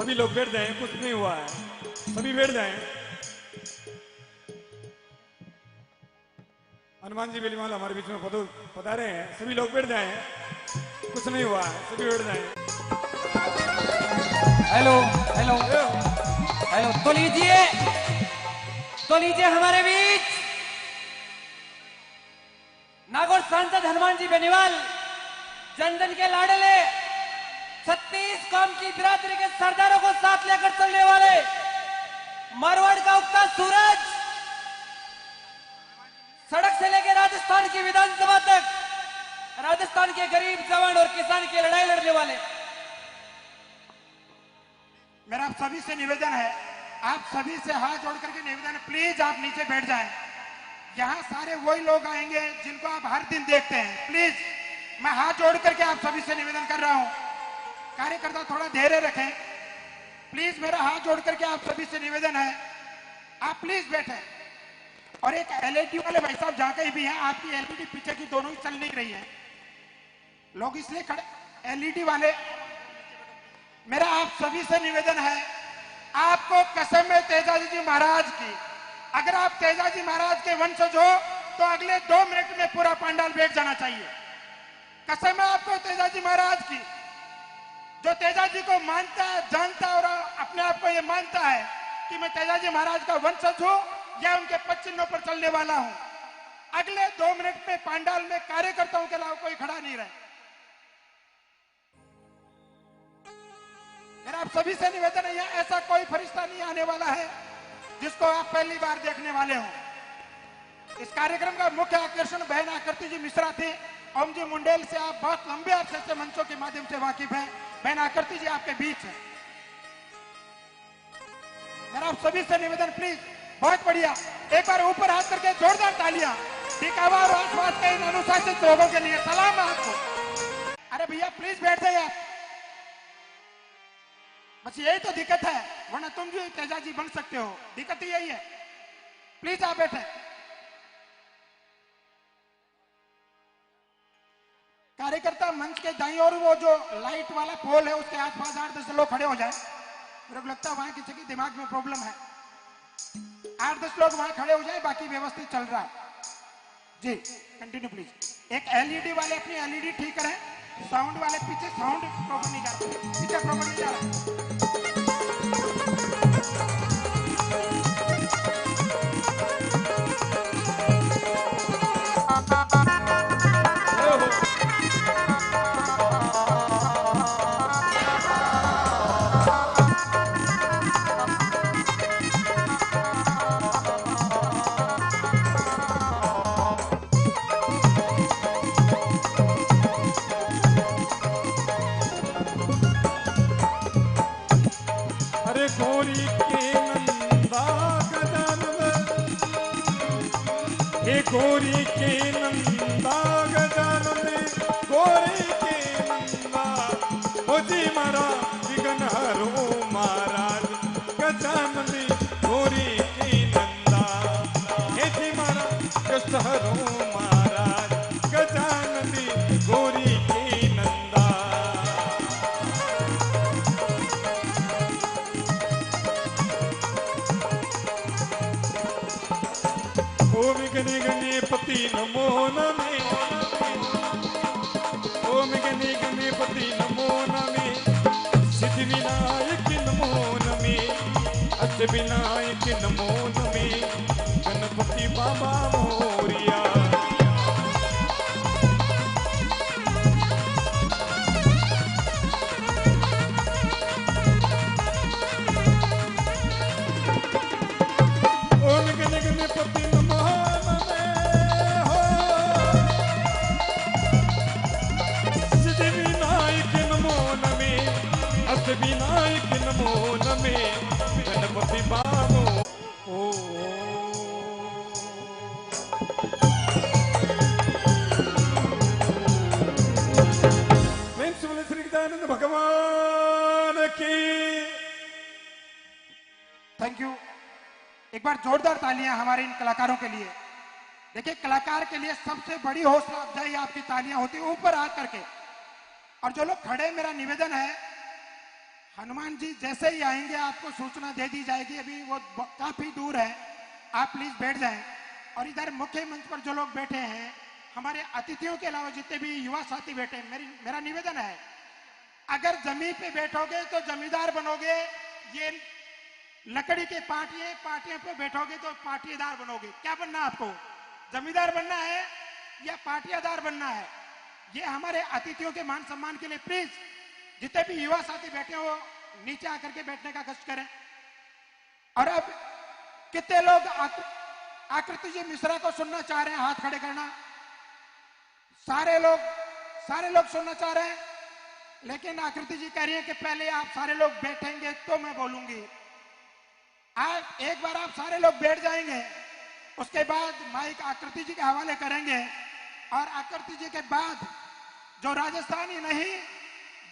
सभी लोग बैठ जाएं, कुछ नहीं हुआ है, सभी बैठ जाएं। हनुमान जी बेलीवाल हमारे बीच में पधारे हैं, सभी लोग बैठ जाएं, कुछ नहीं हुआ है, सभी बैठ जाएं। हेलो हेलो हेलो, तो लीजिए हमारे बीच नागौर सांसद हनुमान जी बेनीवाल, जनजन के लाडले, 36 कौम की बिरादरी के सरदारों को साथ लेकर चलने वाले, मारवाड़ का उगता सूरज, सड़क से लेकर राजस्थान की विधानसभा तक राजस्थान के गरीब जवान और किसान की लड़ाई लड़ने वाले। मेरा आप सभी से निवेदन है, आप सभी से हाथ जोड़ करके निवेदन है, प्लीज आप नीचे बैठ जाएं। यहाँ सारे वही लोग आएंगे जिनको आप हर दिन देखते हैं। प्लीज मैं हाथ जोड़ करके आप सभी से निवेदन कर रहा हूँ, कार्यकर्ता थोड़ा धैर्य रखें। प्लीज मेरा हाथ जोड़ करके आप सभी से निवेदन है, आप प्लीज बैठे। और एक एलईडी वाले भाई साहब जहाँ कहीं भी हैं, आपकी एलईडी पीछे की दोनों ही चल नहीं रही है, लोग इसलिए खड़े। एलईडी वाले, मेरा आप सभी से निवेदन है, आपको कसम है तेजाजी जी महाराज की, अगर आप तेजाजी महाराज के वंशज हो तो अगले 2 मिनट में पूरा पंडाल बैठ जाना चाहिए। कसम है आपको तेजाजी महाराज की। जो तेजाजी को मानता है, जानता है और अपने आप को ये मानता है कि मैं तेजाजी महाराज का वंशज हूं या उनके पद चिन्हों पर चलने वाला हूं, अगले 2 मिनट में पंडाल में कार्यकर्ताओं के अलावा कोई खड़ा नहीं रहे। मेरा आप सभी से निवेदन है, यहाँ ऐसा कोई फरिश्ता नहीं आने वाला है जिसको आप पहली बार देखने वाले हो। इस कार्यक्रम का मुख्य आकर्षण बहन आकृति जी मिश्रा थी। ओम जी मुंडेल से आप बहुत लंबे अरसे से मंचों के माध्यम से वाकिफ हैं, बहन आकृति जी आपके बीच है। मेरा आप सभी से निवेदन, प्लीज, बहुत बढ़िया, एक बार ऊपर हाथ करके जोरदार तालियां दिखावा और आसपास के इन अनुशासित लोगों के लिए सलाम है आपको। अरे भैया प्लीज बैठ जाइए आप, बस यही तो दिक्कत है, वरना तुम भी तेजाजी बन सकते हो, दिक्कत ही यही है। प्लीज आप बैठे। कार्यकर्ता मंच के दाईं ओर वो जो लाइट वाला पोल है उसके आसपास 8-10 लोग खड़े हो जाए। मेरे को लगता है वहां किसी के दिमाग में प्रॉब्लम है। 8-10 लोग वहां खड़े हो जाए, बाकी व्यवस्थित चल रहा है जी। Continue please. एक एलईडी वाले अपनी एलईडी ठीक करें, साउंड वाले पीछे साउंड प्रॉपर नहीं जा रहा, पीछे प्रॉपर नहीं जा रहा। गोरी के नंदा गजानन गोरी के नंदा होजी महाराज विघ्न हरो महाराज गजानन गोरी के नंदा हे जी महाराज कष्ट हरो महाराज गजानन गोरी के नंदा। ओम गणे गणेपति नमो नमे, ओम गणे गणेपति नमो नमे, सिद्धि विनायक नमो नमे, अष्ट विनायक नमो नमे, गणपति बाबा मोरिया। ओम गणे गणेपति नमो नमे हो, सिद्धि विनायक नमो नमे, अष्ट विनायक नमो नमे, गणपति बाबो ओ। श्री गजानन भगवान की। Thank you. एक बार जोरदार तालियां हमारे इन कलाकारों के लिए। देखिए, कलाकार के लिए सबसे बड़ी हौसला अफजाई आपकी तालियां होती है ऊपर आ करके। और जो लोग खड़े, मेरा निवेदन है हनुमान जी जैसे ही आएंगे आपको सूचना दे दी जाएगी, अभी वो काफी दूर है, आप प्लीज बैठ जाएं। और इधर मुख्य मंच पर जो लोग बैठे हैं, हमारे अतिथियों के अलावा जितने भी युवा साथी बैठे हैं, मेरा निवेदन है, अगर जमीन पे बैठोगे तो जमींदार बनोगे, ये लकड़ी के पाटियां पे बैठोगे तो पाटियादार बनोगे। क्या बनना आपको, जमींदार बनना है या पाटियादार बनना है? ये हमारे अतिथियों के मान सम्मान के लिए प्लीज जितने भी युवा साथी बैठे हो नीचे आकर के बैठने का कष्ट करें। और अब कितने लोग आकृति जी मिश्रा को सुनना चाह रहे हैं? हाथ खड़े करना। सारे लोग सुनना चाह रहे हैं, लेकिन आकृति जी कह रही हैं कि पहले आप सारे लोग बैठेंगे तो मैं बोलूंगी। एक बार आप सारे लोग बैठ जाएंगे, उसके बाद माइक आकृति जी के हवाले करेंगे। और आकृति जी के बाद जो राजस्थानी नहीं,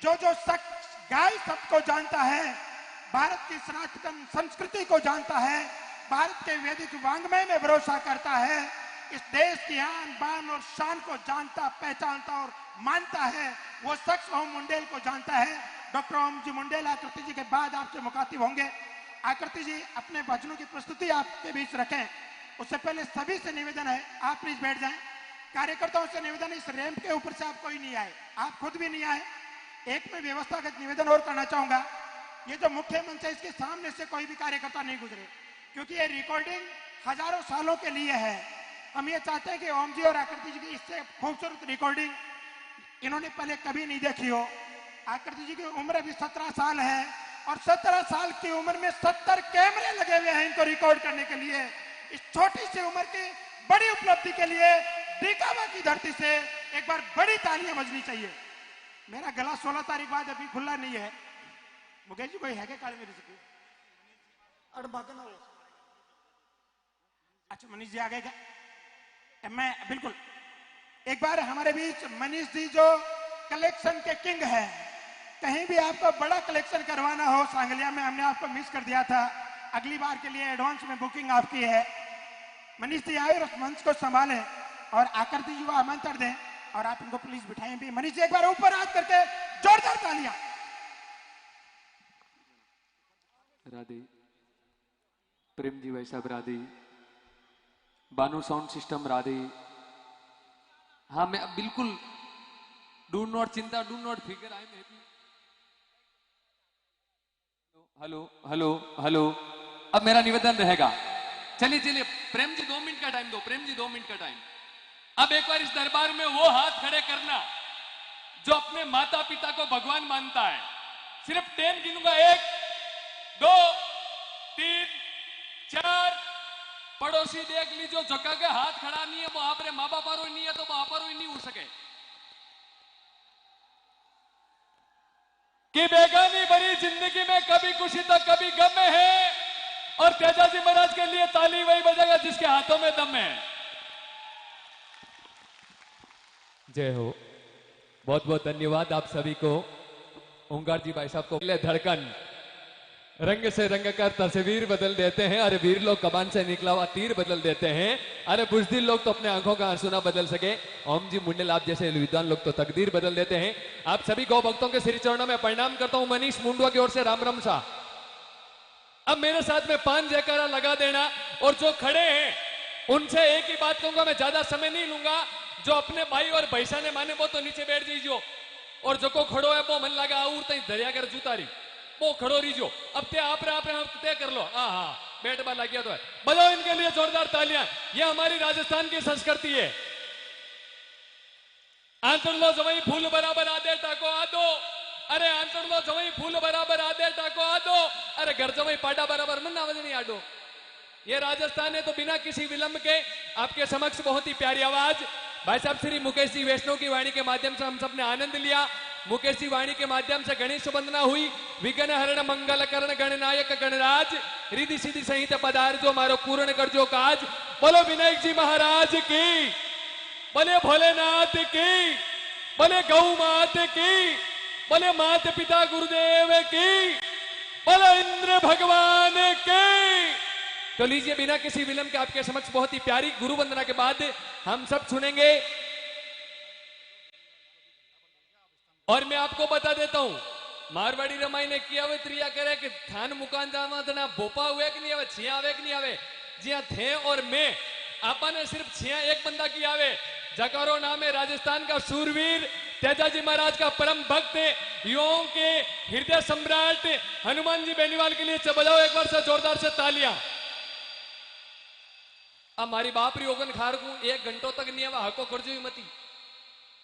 जो शख्स गाय शब्द को जानता है, भारत की सनातन संस्कृति को जानता है, भारत के वैदिक वांग्मय में भरोसा करता है, इस देश की आन बान और शान को जानता, पहचानता और मानता है, वो शख्स ओम मुंडेल को जानता है। डॉक्टर ओम जी मुंडेल आकृति जी के बाद आपसे मुखातिब होंगे। आकृति जी अपने वचनों की प्रस्तुति आपके बीच रखें, उससे पहले सभी से निवेदन है आप प्लीज बैठ जाएं। कार्यकर्ताओं से निवेदन, इस रैंप के ऊपर से आप कोई नहीं आए, आप खुद भी नहीं आए। एक मैं व्यवस्थागत निवेदन और करना चाहूंगा, ये जो मुख्य मंच है इसके सामने से कोई भी कार्यकर्ता नहीं गुजरे, क्योंकि ये रिकॉर्डिंग हजारों सालों के लिए है। हम ये चाहते हैं कि ओम जी और आकृति जी की इससे खूबसूरत रिकॉर्डिंग इन्होंने पहले कभी नहीं देखी हो। आकृति जी की उम्र अभी 17 साल है और 17 साल की उम्र में 70 कैमरे लगे हुए हैं इनको रिकॉर्ड करने के लिए। इस छोटी सी उम्र की बड़ी उपलब्धि के लिए डीकावा की धरती से एक बार बड़ी तालियां बजनी चाहिए। मेरा गला 16 तारीख बाद अभी खुला नहीं है। मुकेश जी कोई है क्या काले मेरे से? अच्छा मनीष जी आ गए क्या? मैं बिल्कुल एक बार हमारे बीच मनीष जी जो कलेक्शन के किंग है, कहीं भी आपको बड़ा कलेक्शन करवाना हो, सांगलिया में हमने आपको मिस कर दिया था, अगली बार के लिए एडवांस में बुकिंग आपकी है। मनीष जी आए और उस मंच को संभालें और आकृति जी को आमंत्रण दें और आप इनको प्लीज बिठाएं भी। मनीष जी एक बार ऊपर हाथ करके जोरदार तालियां। राधे, प्रेम जी भाई साहब राधे, बानू साउंड सिस्टम राधे। हाँ मैं बिल्कुल, डू नॉट चिंता, डू नॉट फिकर, I am happy. Hello hello hello, अब मेरा निवेदन रहेगा, चलिए चलिए प्रेम जी 2 मिनट का टाइम दो, प्रेम जी 2 मिनट का टाइम। अब एक बार इस दरबार में वो हाथ खड़े करना जो अपने माता पिता को भगवान मानता है। सिर्फ 10 गिनूंगा, 1 2 3 4। पड़ोसी देख लीजिए, झुका के हाथ खड़ा नहीं है वो आप रे माँ बाप नहीं है तो आप नहीं हो सके कि बेगानी भरी जिंदगी में कभी खुशी तो कभी गम है। और तेजाजी महाराज के लिए ताली वही बजेगा जिसके हाथों में दम है। जय हो, बहुत बहुत धन्यवाद आप सभी को। ओंकार जी भाई साहब को धड़कन रंग से रंग कर तस्वीर बदल देते हैं। अरे वीर लोग कमान से निकला हुआ तीर बदल देते हैं। अरे बुजदिल लोग तो अपने आंखों का आंसू ना बदल सके, ओम जी मुंडेल आप जैसे विद्वान लोग तो तकदीर बदल देते हैं। आप सभी गौ भक्तों के श्री चरणों में प्रणाम करता हूं। मनीष मुंडवा की ओर से राम राम सा। अब मेरे साथ में 5 जयकारा लगा देना। और जो खड़े हैं उनसे एक ही बात कहूंगा, मैं ज्यादा समय नहीं लूंगा। जो अपने भाई और भैसाने माने वो तो नीचे बैठ दीजियो, और जो को खड़ो है वो मन लगा आऊर तई दरिया कर जूतारी वो खड़ो रहीजो। अब ते आप तय कर लो। हाँ हाँ बैठ बा लग गया तो है। बजाओ इनके लिए जोरदार तालियां। ये हमारी राजस्थान की संस्कृति है। आंचड़ लो जवई फूल बराबर आधे टाको आदो। अरे आंचड़ लो जवई फूल बराबर आधे टाको आदो। अरे घर जवई पाटा बराबर मन आवाज आडो। ये राजस्थान है। तो बिना किसी विलंब के आपके समक्ष बहुत ही प्यारी आवाज भाई साहब श्री मुकेश जी वैष्णव की वाणी के माध्यम से हम सबने आनंद लिया। मुकेश जी वाणी के माध्यम से गणेश वंदना हुई। विघ्न हरण मंगल करण गणनायक गणराज, रिधि सिद्धि सहित पदार जो मारो पूर्ण कर जो काज। बोलो विनायक जी महाराज की, बोले भोलेनाथ की, बोले गौ मात की, बोले मात पिता गुरुदेव की, बोलो इंद्र भगवान की। तो लीजिए बिना किसी विलंब के आपके समक्ष बहुत ही प्यारी गुरु वंदना के बाद हम सब सुनेंगे। और मैं आपको बता देता हूं मारवाड़ी रमाई ने किया हुए त्रिया करे कि थान मुकान जावा तना बोपा हुए कि नहीं आवे, छिया आवे कि नहीं आवे, जिया थे और मैं आपा ने सिर्फ छिया एक बंदा की आवे, जकारो नाम है राजस्थान का सूरवीर तेजाजी महाराज का परम भक्त युवाओं के हृदय सम्राट हनुमान जी बेनीवाल के लिए बजाओ एक बार से जोरदार से तालियां। अब मारी बाप री ओगन खार को 1 घंटों तक नहीं आवा, हको करजो ही मती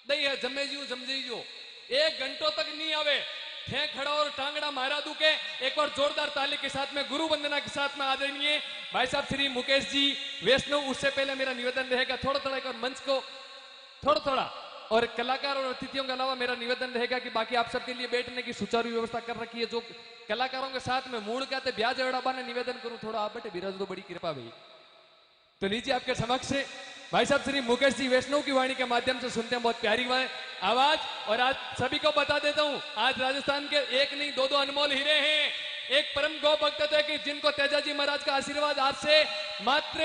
दई है जमे जियो जमजे जियो 1 घंटों तक नहीं आवे, थे खड़ा और टांगड़ा मारा दू के एक बार जोरदार ताली के साथ में गुरु वंदना के साथ में आदरणीय भाई साहब श्री मुकेश जी वैष्णव। उससे पहले मेरा निवेदन रहेगा थोड़ा थोड़ा एक और मंच को थोड़ा थोड़ा और कलाकार और अतिथियों के अलावा मेरा निवेदन रहेगा कि बाकी आप सबके लिए बैठने की सुचारू व्यवस्था कर रखी है। जो कलाकारों के साथ में मूड कहते ब्याज एवड़ा ने निवेदन करूं थोड़ा आप बैठे बिराज दो, बड़ी कृपा भाई। तो लीजिए आपके समक्ष भाई साहब श्री मुकेश जी वैष्णव की वाणी के माध्यम से सुनते हैं बहुत प्यारी आवाज। और आज सभी को बता देता हूं आज राजस्थान के एक नहीं दो अनमोल हीरे हैं। एक परम गौ भक्त है कि जिनको तेजाजी महाराज का आशीर्वाद आज से मात्र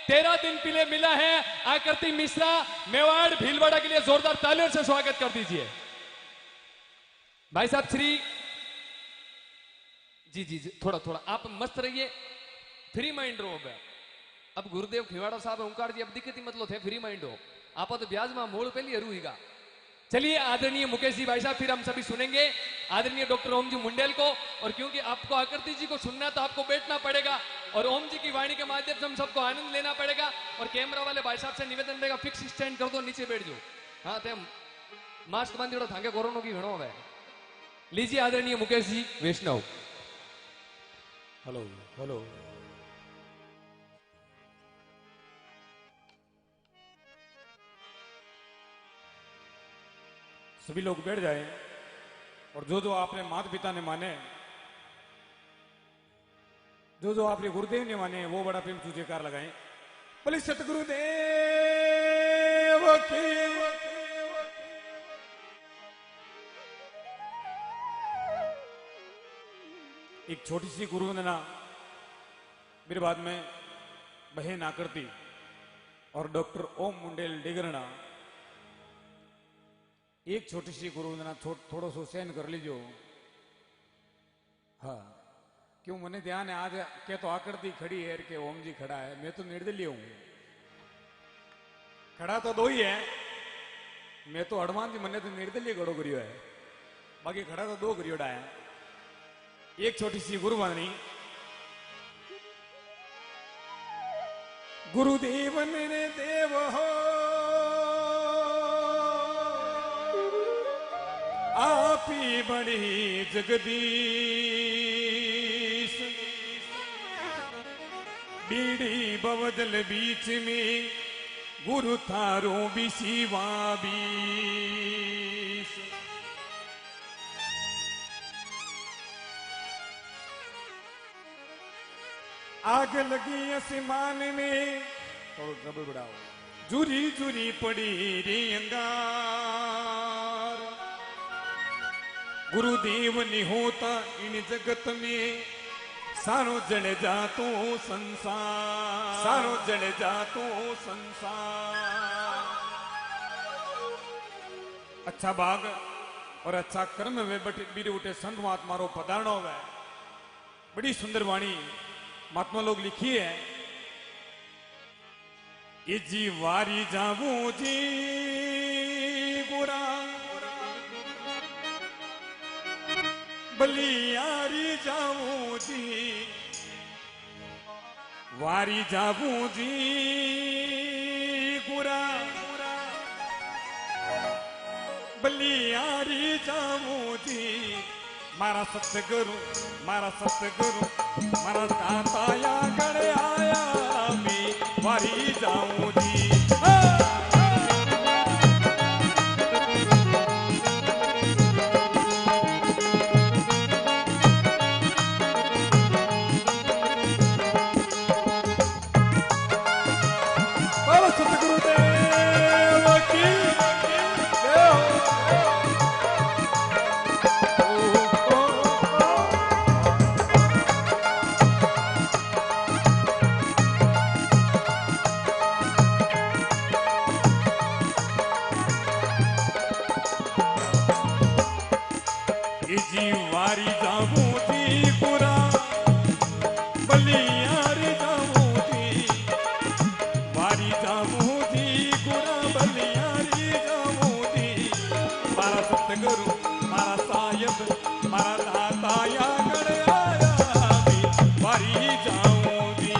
13 दिन पहले मिला है। आकृति मिश्रा मेवाड़ भीलवाड़ा के लिए जोरदार तालियों से स्वागत कर दीजिए। भाई साहब श्री जी थोड़ा थोड़ा आप मस्त रहिए, फ्री माइंड रहो। अब गुरुदेव खिवाड़ा साहब ओंकार जी अब दिक्कत ही मतलब थे फ्री माइंड हो आप तो ब्याज में मूल पहले हरूगा। चलिए आदरणीय मुकेश जी भाई साहब फिर हम सभी सुनेंगे आदरणीय डॉक्टर ओम जी मुंडेल को। और क्योंकि आपको आकृति जी को सुनना तो आपको बैठना पड़ेगा और ओम जी की वाणी के माध्यम से हम सबको आनंद लेना पड़ेगा। और कैमरा वाले भाई साहब से निवेदन रहेगा फिक्स स्टैंड कर दो, नीचे बैठ जाओ। हाँ ते मास्क बांधी थांगे कोरोना की घणो है। लीजिए आदरणीय मुकेश जी वैष्णव। हेलो हेलो सभी लोग बैठ जाए और जो आपने माता पिता ने माने, जो आपने गुरुदेव ने माने वो बड़ा प्रेम जयकार लगाएं। बोले सतगुरुदेव की। एक छोटी सी गुरु वंदना मेरे बाद में बहन आकृति और डॉक्टर ओम मुंडेल डिगरना। एक छोटी सी गुरु वंदना थोड़ो सो सहन कर लीजिए। हाँ क्यों मने ध्यान है आज क्या तो आकृति खड़ी है कि ओम जी खड़ा है, मैं तो निर्दलीय हूं। खड़ा तो 2 ही है, मैं तो हनुमान जी मने तो निर्दलीय खड़ो करियो है, बाकी खड़ा तो 2 करियोड़ा है। एक छोटी सी गुरु वंदनी। गुरुदेव मेरे देव हो आप ही बड़ी जगदीश, बीड़ी बवदल बीच में गुरु थारो भी शिवा बीस। आग लगी आसमान में थोड़ा डबल बढ़ाओ, जुरी जुरी पड़ी रे अंगार। गुरुदेव नहीं होता इन जगत में सारो जड़ जातो संसार, सारो जड़ जातो संसार। अच्छा भाग और अच्छा कर्म वे बीरे उठे संत महात्मा रो पधारणो है। बड़ी सुंदर वाणी महात्मा लोग लिखी है। ये जी वारी जावू जी गुरा बलियारी जाऊं जी, वारी जाऊं जी गुरा बलियारी जाऊं जी। मारा सतगुरु मारा काताया गड़े आया मैं वारी जाऊं जी। वारी जाऊं थी पूरा बलियारी जाऊं थी वारी जाऊं थी पूरा बलियारी जाऊं थी मारा सतगुरु मारा साहिब मारा दाता या गण आया भी वारी जाऊं थी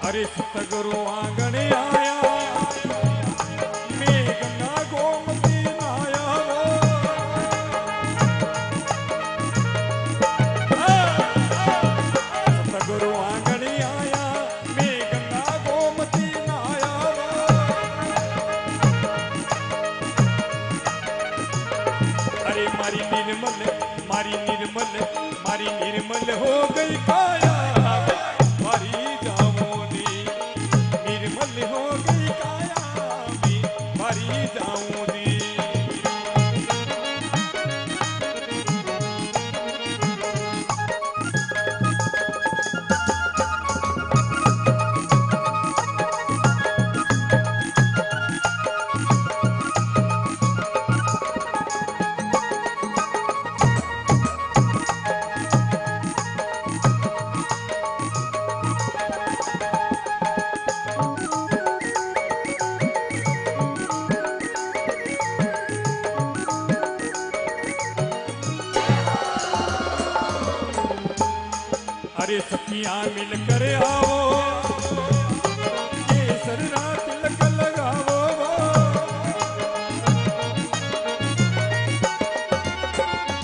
अरे सतगुरु आंगण आया मैं गंगा गोमती नाया सतगुरु आंगण आया मैं गंगा गोमती नाया अरे मारी निर्मल हो गई काया मारी जाऊंगी निर्मल हो गई काया भी मारी जाऊंगी अरे सखियां मिलकर आओ केसर रात तिलक लगाओ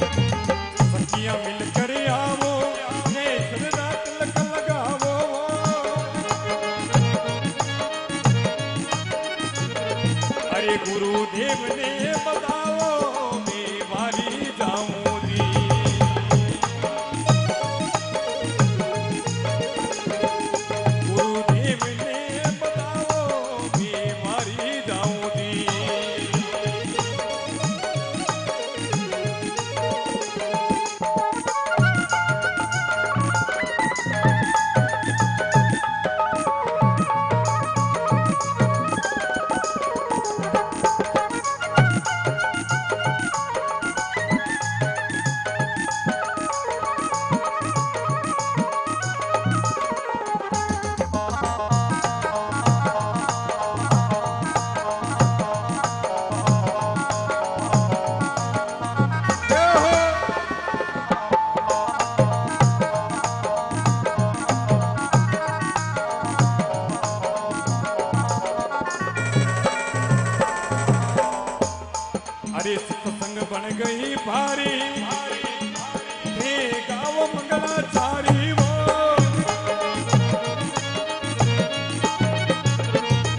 सखियां मिलकर आओ केसर रात तिलक लगाओ अरे गुरुदेव ने बताओ मैं वारी जाऊंगी अरे सत्संग बन गई भारी हे गाओ मंगलाचारी वो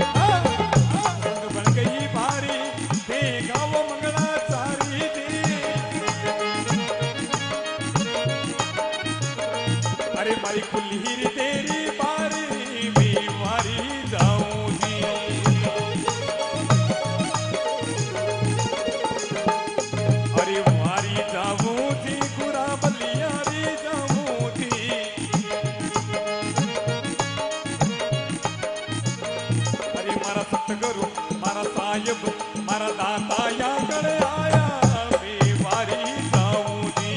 सत्संग बन गई भारी हे गाओ मंगलाचारी दी अरे मारी खुली री तेरी बारी भी वारी जाऊंगी अरे वारी जाऊं थी गुरा बलियारी जाऊं थी अरे मारा सतगुरु मारा साहिब मारा दाता या गण आया मैं वारी जाऊं थी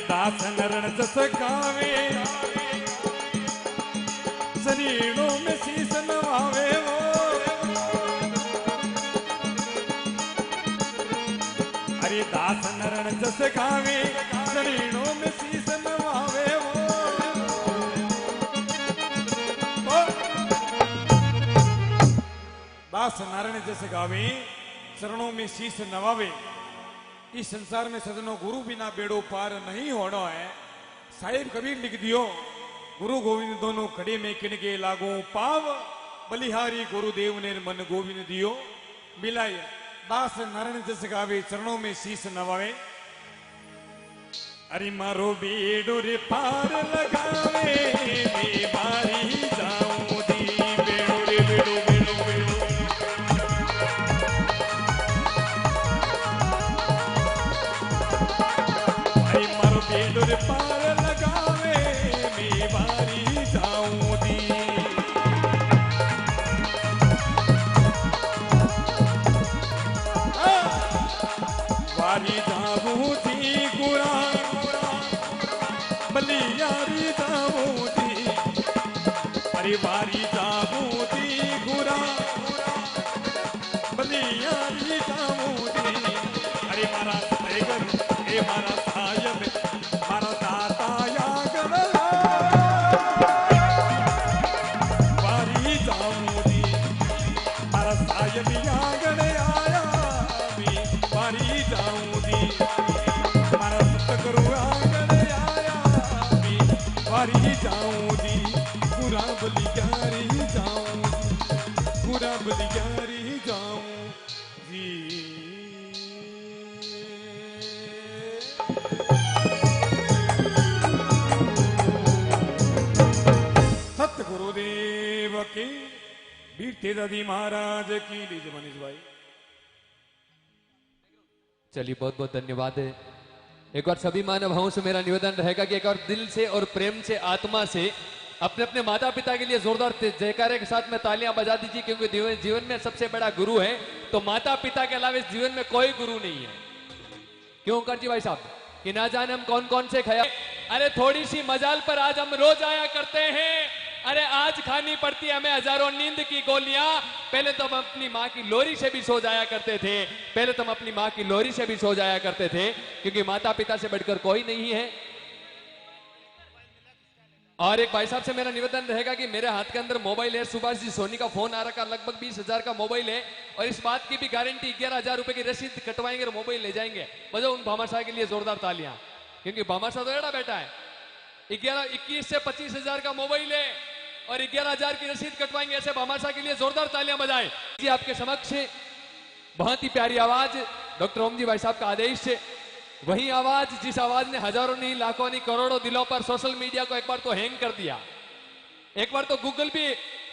दास नरण जस गावे शरीरों में शीस नवावे वो अरे दास नरण जस गावे शरीरों में शीस नवावे वो दास नारायण जैसे गावे चरणों में शीश नवावे। इस संसार में सजनों गुरु बिना बेड़ो पार नहीं होना है। साहिब कबीर लिख दियो गुरु गोविंद दोनों खड़े में किनके लागू पाव बलिहारी गुरुदेव ने मन गोविंद दियो मिलाए। दास नारायण जैसे गावे चरणों में शीश नवावे। अरे मारो बेड़ो रे पार लगावे मैं बारी जाऊं दी बेड़ो रे बेड़ो बेड़ो बेड़ो बेड़ो पार लगावे मैं बारी जाऊं दी वारी जाऊं दी गुरा बलियारी जाऊं दी अरे वारी जाऊं दी गुरा बलियारी जाऊं दी अरे मारा टाइगर ए मारा सायब मारा दाता यागन वारी जाऊंदी मारा सायब यागन आया भी वारी जाऊंदी मारा सतगुरु आंगन आया भी वारी जाऊंदी पूरा बलियारी जाऊंदी पूरा बलियारी जाऊंदी। गुरुदेव की वीर तेजाजी महाराज की लीजिए मनीष भाई। चलिए बहुत बहुत धन्यवाद है। एक बार सभी मानव भावों से मेरा निवेदन रहेगा कि एक बार दिल से और प्रेम से आत्मा से अपने अपने माता पिता के लिए जोरदार जयकारे के साथ में तालियां बजा दीजिए, क्योंकि जीवन में सबसे बड़ा गुरु है तो माता पिता के अलावा इस जीवन में कोई गुरु नहीं है। क्यों ओंकार जी भाई साहब कि ना जाने हम कौन कौन से खया। अरे थोड़ी सी मजाल पर आज हम रोज आया करते हैं। अरे आज खानी पड़ती है हमें हजारों नींद की गोलियां। पहले तो हम अपनी माँ की लोरी से भी सो जाया करते थे, पहले तो हम अपनी माँ की लोरी से भी सो जाया करते थे, क्योंकि माता पिता से बढ़कर कोई नहीं है। और एक भाई साहब से मेरा निवेदन रहेगा कि मेरे हाथ के अंदर मोबाइल है, सुभाष जी सोनी का फोन आ रखा, लगभग 20,000 का मोबाइल है और इस बात की भी गारंटी 11,000 रुपए की रसीद कटवाएंगे और मोबाइल ले जाएंगे। बजाओ उन भामाशाह के लिए जोरदार तालियां, क्योंकि भामाशाह तो एड़ा बैठा है। 21 से 25,000 का मोबाइल है और 11,000 की रसीद कटवाएंगे। ऐसे भामाशाह के लिए जोरदार तालियां बजाएं। जी आपके समक्ष बहुत ही प्यारी आवाज डॉक्टर ओम जी भाई साहब का आदेश से, वही आवाज जिस आवाज ने हजारों नहीं लाखों नहीं करोड़ों दिलों पर सोशल मीडिया को एक बार तो हैंग कर दिया, एक बार तो गूगल भी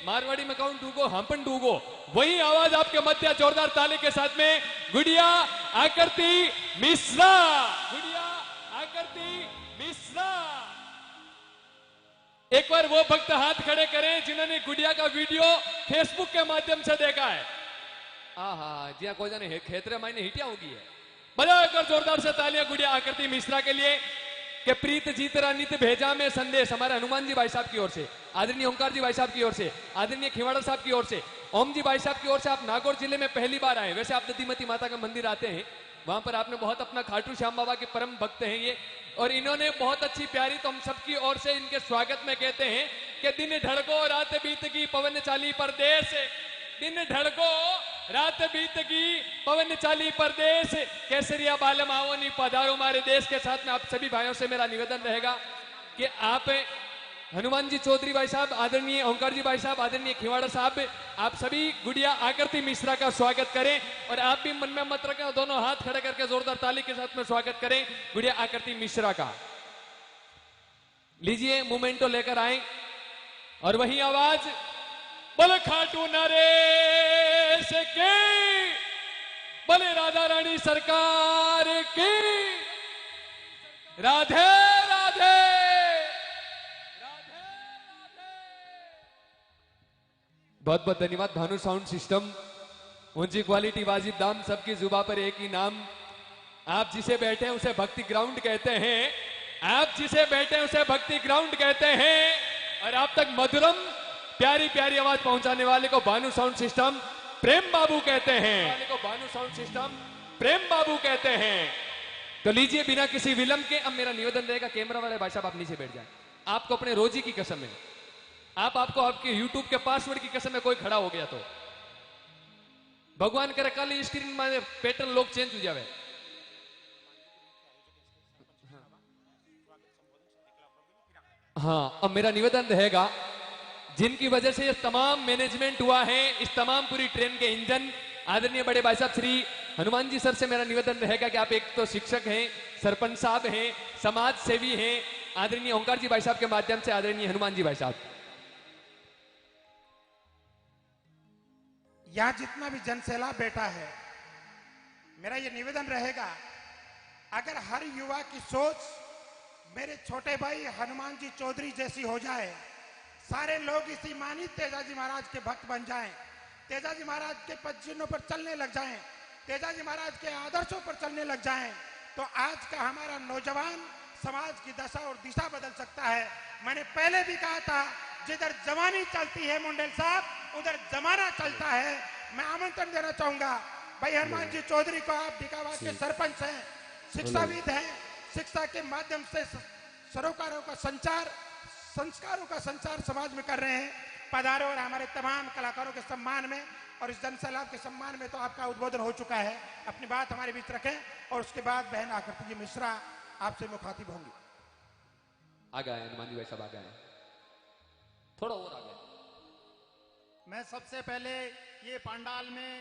मारवाड़ी में काउंट डूगो हमपन डूगो, वही आवाज आपके मध्य जोरदार ताली के साथ में गुड़िया आकृति मिश्रा, गुड़िया आकृति मिश्रा। एक बार वो भक्त हाथ खड़े करें जिन्होंने गुड़िया का वीडियो फेसबुक के माध्यम से देखा है। जी कोई जाने खेतरे मायने हिटिया होगी है। बजाओ एक बार जोरदार से तालियां गुड़िया आकृति मिश्रा के लिए कि प्रीत जीतरा नित भेजा में संदेश हमारे हनुमान जी भाई साहब की ओर से, आदरणीय ओंकार जी भाई साहब की ओर से, आदरणीय खिवाड़ा साहब की ओर से, ओम जी भाई साहब की ओर से। आप नागौर जिले में पहली बार आए, वैसे आप दधीमती माता का मंदिर आते हैं, वहां पर आपने बहुत अपना खाटू श्याम बाबा के परम भक्त हैं ये, और इन्होंने बहुत अच्छी प्यारी, तो हम सबकी ओर से इनके स्वागत में कहते हैं कि दिन ढड़को रात बीत की पवन चाली परदेश, दिन ढड़को रात बीत की पवन चाली परदेश, केसरिया बालम आवनी पधारो हमारे देश। के साथ में आप सभी भाइयों से मेरा निवेदन रहेगा कि आप हनुमान जी चौधरी भाई साहब, आदरणीय ओंकार जी भाई साहब, आदरणीय खिवाड़ा साहब, आप सभी गुड़िया आकृति मिश्रा का स्वागत करें और आप भी मन में मत रखें, दोनों हाथ खड़े करके जोरदार ताली के साथ में स्वागत करें गुड़िया आकृति मिश्रा का। लीजिए मोमेंटो लेकर आए और वही आवाज बोले खाटू नरेश के, बोले राधा रानी सरकार की, राधे राधे। बहुत बहुत धन्यवाद भानु साउंड सिस्टम, ऊंची क्वालिटी वाजिब दाम, सबकी जुबा पर एक ही नाम। आप जिसे बैठे हैं उसे भक्ति ग्राउंड कहते हैं। आप जिसे बैठे हैं उसे भक्ति ग्राउंड कहते हैं और आप तक मधुरम प्यारी प्यारी आवाज पहुंचाने वाले को भानु साउंड सिस्टम प्रेम बाबू कहते हैं, वाले को भानु साउंड सिस्टम प्रेम बाबू कहते हैं। तो लीजिए बिना किसी विलंब के अब मेरा निवेदन रहेगा, कैमरा वाले भाई साहब आप नीचे बैठ जाए। आपको अपने रोजी की कसम है, आपको आपके यूट्यूब के पासवर्ड की कसम है कोई खड़ा हो गया तो भगवान करे कल स्क्रीन में पैटर्न लोग चेंज हो जावे। हाँ, अब मेरा निवेदन रहेगा जिनकी वजह से ये तमाम मैनेजमेंट हुआ है, इस तमाम पूरी ट्रेन के इंजन आदरणीय बड़े भाई साहब श्री हनुमान जी सर से मेरा निवेदन रहेगा कि आप एक तो शिक्षक हैं, सरपंच साहब हैं, समाज सेवी हैं, आदरणीय ओंकार जी भाई साहब के माध्यम से आदरणीय हनुमान जी भाई साहब, यहाँ जितना भी जनसैलाब बैठा है, मेरा ये निवेदन रहेगा, अगर हर युवा की सोच मेरे छोटे भाई हनुमान जी चौधरी जैसी हो जाए, सारे लोग इसी मानी तेजाजी महाराज के भक्त बन जाएं, तेजाजी महाराज के पदचिन्हों पर चलने लग जाएं, तेजाजी महाराज के आदर्शों पर चलने लग जाएं, तो आज का हमारा नौजवान समाज की दशा और दिशा बदल सकता है। मैंने पहले भी कहा था, जिधर जवानी चलती है मुंडेल साहब, उधर जमाना चलता है। मैं आमंत्रण देना चाहूंगा भाई हनुमान जी चौधरी को, आप डिकावाद के सरपंच हैं, शिक्षाविद हैं, शिक्षा के माध्यम से सरोकारों का संचार, संस्कारों का संचार समाज में कर रहे हैं। पधारो और हमारे तमाम कलाकारों के सम्मान में और इस जनसैलाब के सम्मान में तो आपका उद्बोधन हो चुका है। अपनी बात हमारे बीच रखें और उसके बाद बहन आकृति जी मिश्रा आपसे मुखातिब होंगी। आ गए हनुमान जी भाई साहब, आ गए, थोड़ा और आ गए। मैं सबसे पहले ये पंडाल में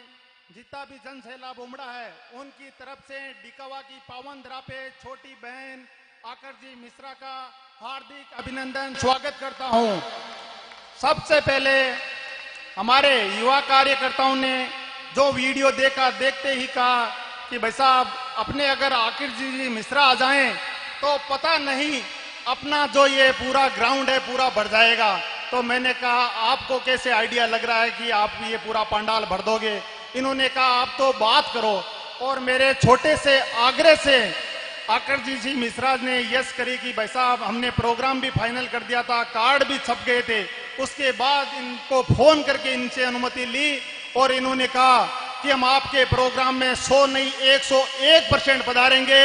जितना भी जनसैलाब उमड़ा है उनकी तरफ से डिकावा की पावन धरा पे छोटी बहन आकर जी मिश्रा का हार्दिक अभिनंदन स्वागत करता हूं। सबसे पहले हमारे युवा कार्यकर्ताओं ने जो वीडियो देखा, देखते ही कहा कि भाई साहब अपने अगर आखिर जी मिश्रा आ जाएं तो पता नहीं अपना जो ये पूरा ग्राउंड है पूरा भर जाएगा। तो मैंने कहा आपको कैसे आइडिया लग रहा है कि आप ये पूरा पंडाल भर दोगे? इन्होंने कहा आप तो बात करो, और मेरे छोटे से आग्रह से आकर जी मिश्रा ने यस करी कि भाई साहब हमने प्रोग्राम भी फाइनल कर दिया था, कार्ड भी छप गए थे। उसके बाद इनको फोन करके इनसे अनुमति ली और इन्होंने कहा कि हम आपके प्रोग्राम में 100 नहीं 101% पधारेंगे।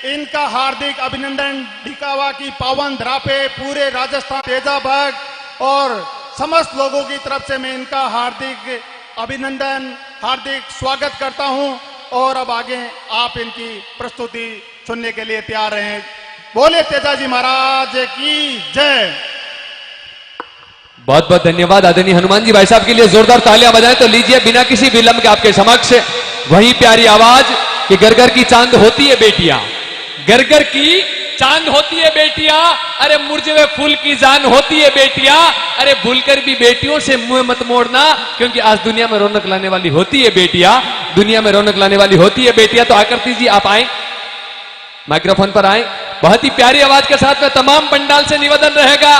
इनका हार्दिक अभिनंदन डिकावा की पावन धरा पे पूरे राजस्थान तेजा भक्त और समस्त लोगों की तरफ से मैं इनका हार्दिक अभिनंदन, हार्दिक स्वागत करता हूं। और अब आगे आप इनकी प्रस्तुति सुनने के लिए तैयार रहें। बोले तेजाजी महाराज की जय। बहुत बहुत धन्यवाद आदरणीय हनुमान जी भाई साहब के लिए जोरदार तालियां बजाएं। तो लीजिए बिना किसी विलंब के आपके समक्ष वही प्यारी आवाज कि घर घर की चांद होती है बेटियां, घर घर की चांद होती है बेटियां, अरे मुरझे फूल की जान होती है बेटियां, अरे भूलकर भी बेटियों से मुंह मत मोड़ना, क्योंकि आज दुनिया में रौनक लाने वाली होती है बेटियां, दुनिया में रौनक लाने वाली होती है बेटियां। तो आकृति जी आप आए, माइक्रोफोन पर आए। बहुत ही प्यारी आवाज के साथ में तमाम पंडाल से निवेदन रहेगा,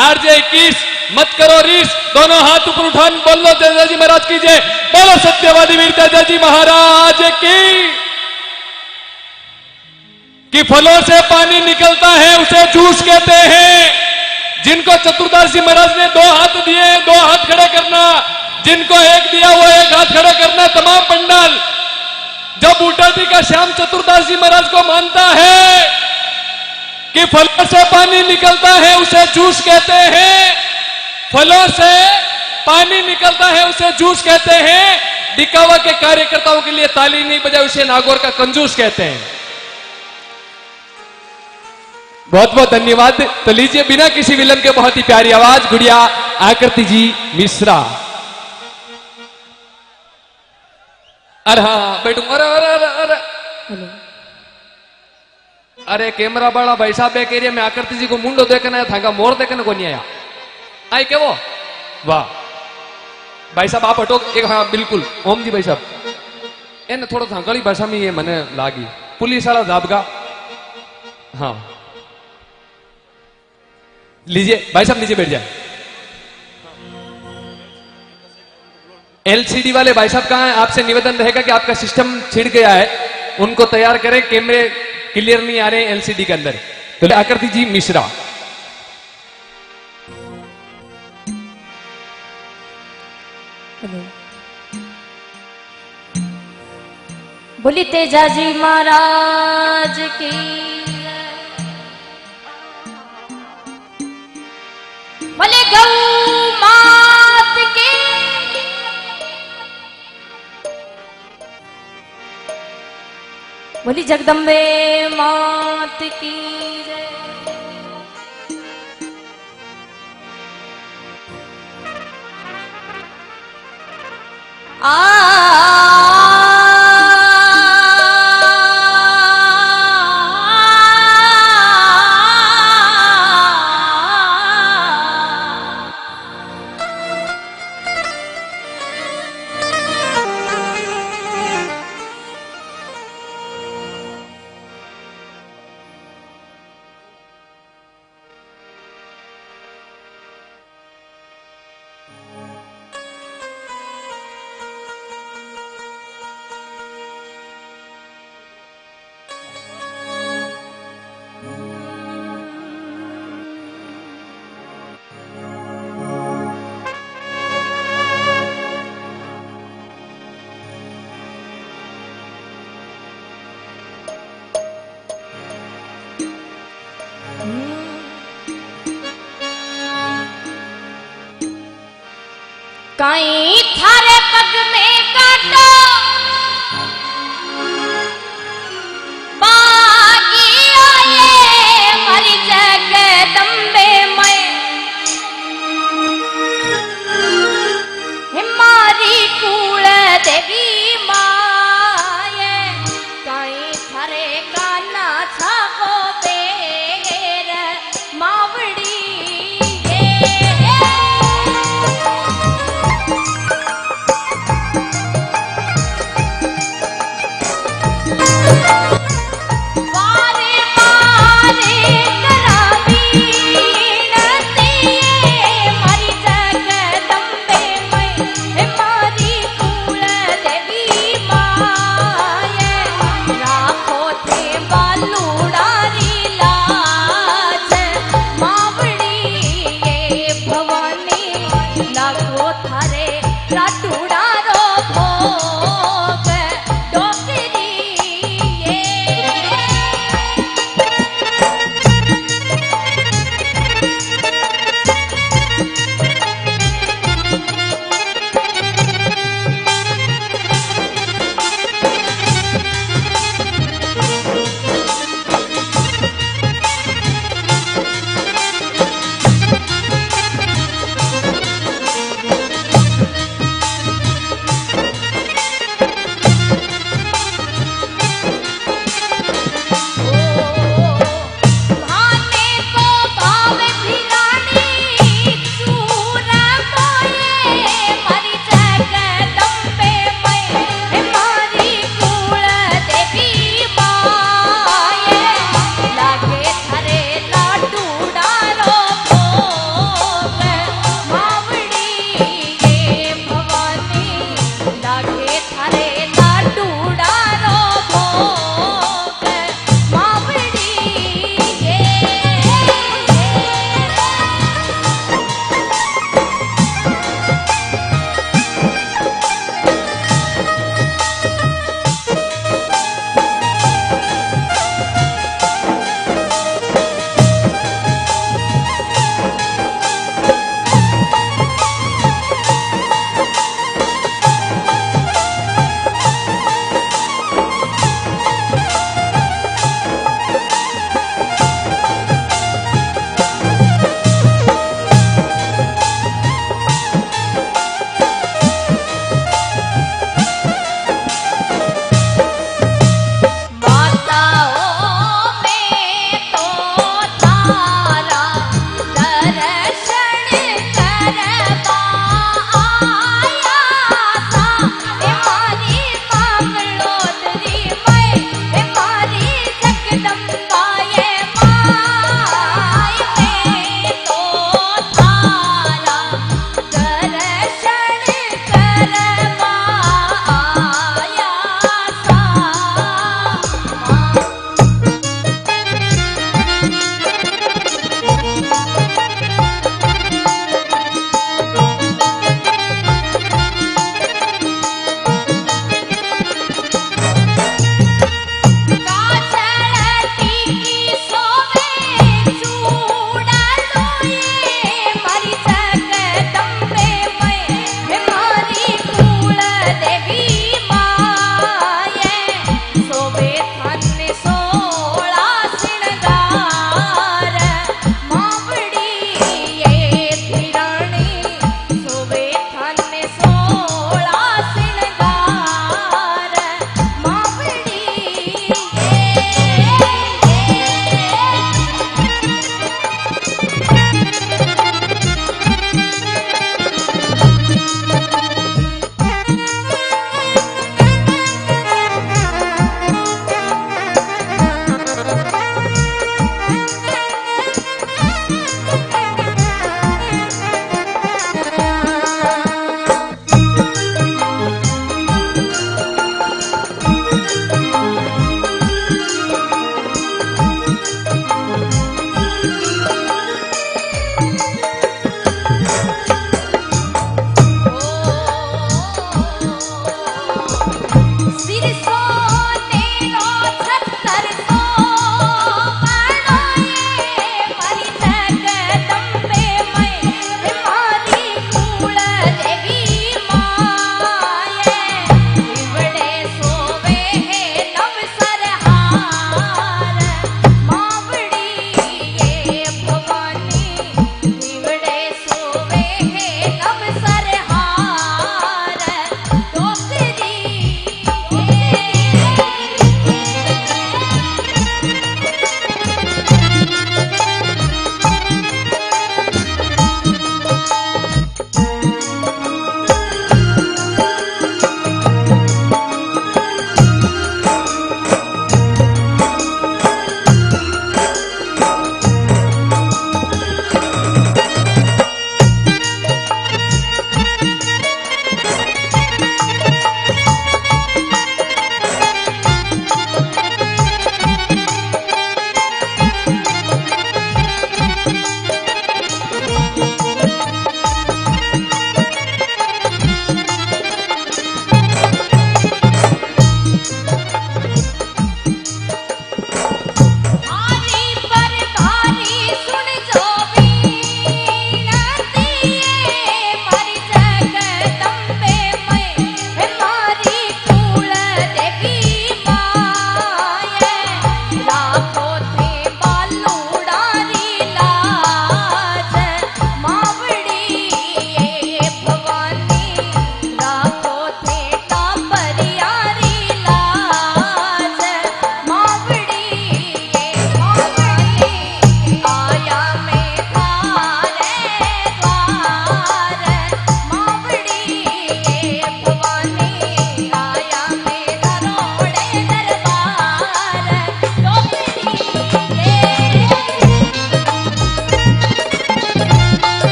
आरजे 21 मत करो रीस, दोनों हाथ ऊपर उठान बोल लो तेजाजी महाराज की जय, बोलो सत्यवादी वीर तेजाजी महाराज की। कि फलों से पानी निकलता है उसे जूस कहते हैं। जिनको चतुर्दास जी महाराज ने 2 हाथ दिए, 2 हाथ खड़े करना, जिनको 1 दिया वो 1 हाथ खड़े करना। तमाम पंडाल जब बूटाटी का श्याम चतुर्दास जी महाराज को मानता है कि फलों से पानी निकलता है उसे जूस कहते हैं, फलों से पानी निकलता है उसे जूस कहते हैं। डिकावा के कार्यकर्ताओं के लिए ताली नहीं बजाए उसे नागौर का कंजूस कहते हैं। बहुत बहुत धन्यवाद। तो लीजिए बिना किसी विलंब के बहुत ही प्यारी आवाज गुड़िया आकृति जी मिश्रा। अरे हाँ बैठू, अरे अरे अरे अरे अरे कैमरा वाला भाई साहब एक एरिया में आकृति जी को मुंडो देखना आया था, मोर देखने को नहीं आया। आई क्या वो? वाह भाई साहब आप हटो एक। हाँ बिल्कुल ओम जी भाई साहब એને થોડો થાંકળી ભાષામાં એ મને લાગી पुलिस वाला दाबगा। हाँ लीजिए भाई साहब नीचे बैठ जाए। एलसीडी वाले भाई साहब कहाँ हैं? आपसे निवेदन रहेगा कि आपका सिस्टम छिड़ गया है, उनको तैयार करें, कैमरे क्लियर नहीं आ रहे हैं एलसीडी के अंदर। तो आकृति जी मिश्रा। बोली तेजा जी महाराज की, बोले गौ मात की, बोली जगदम्बे मात की जय। काई थारे पग में काटो बागी आए मरी जगदम्बे में, हिमारी कुल देवी माए, काई थारे काना छागो बेर मावड़ी ये।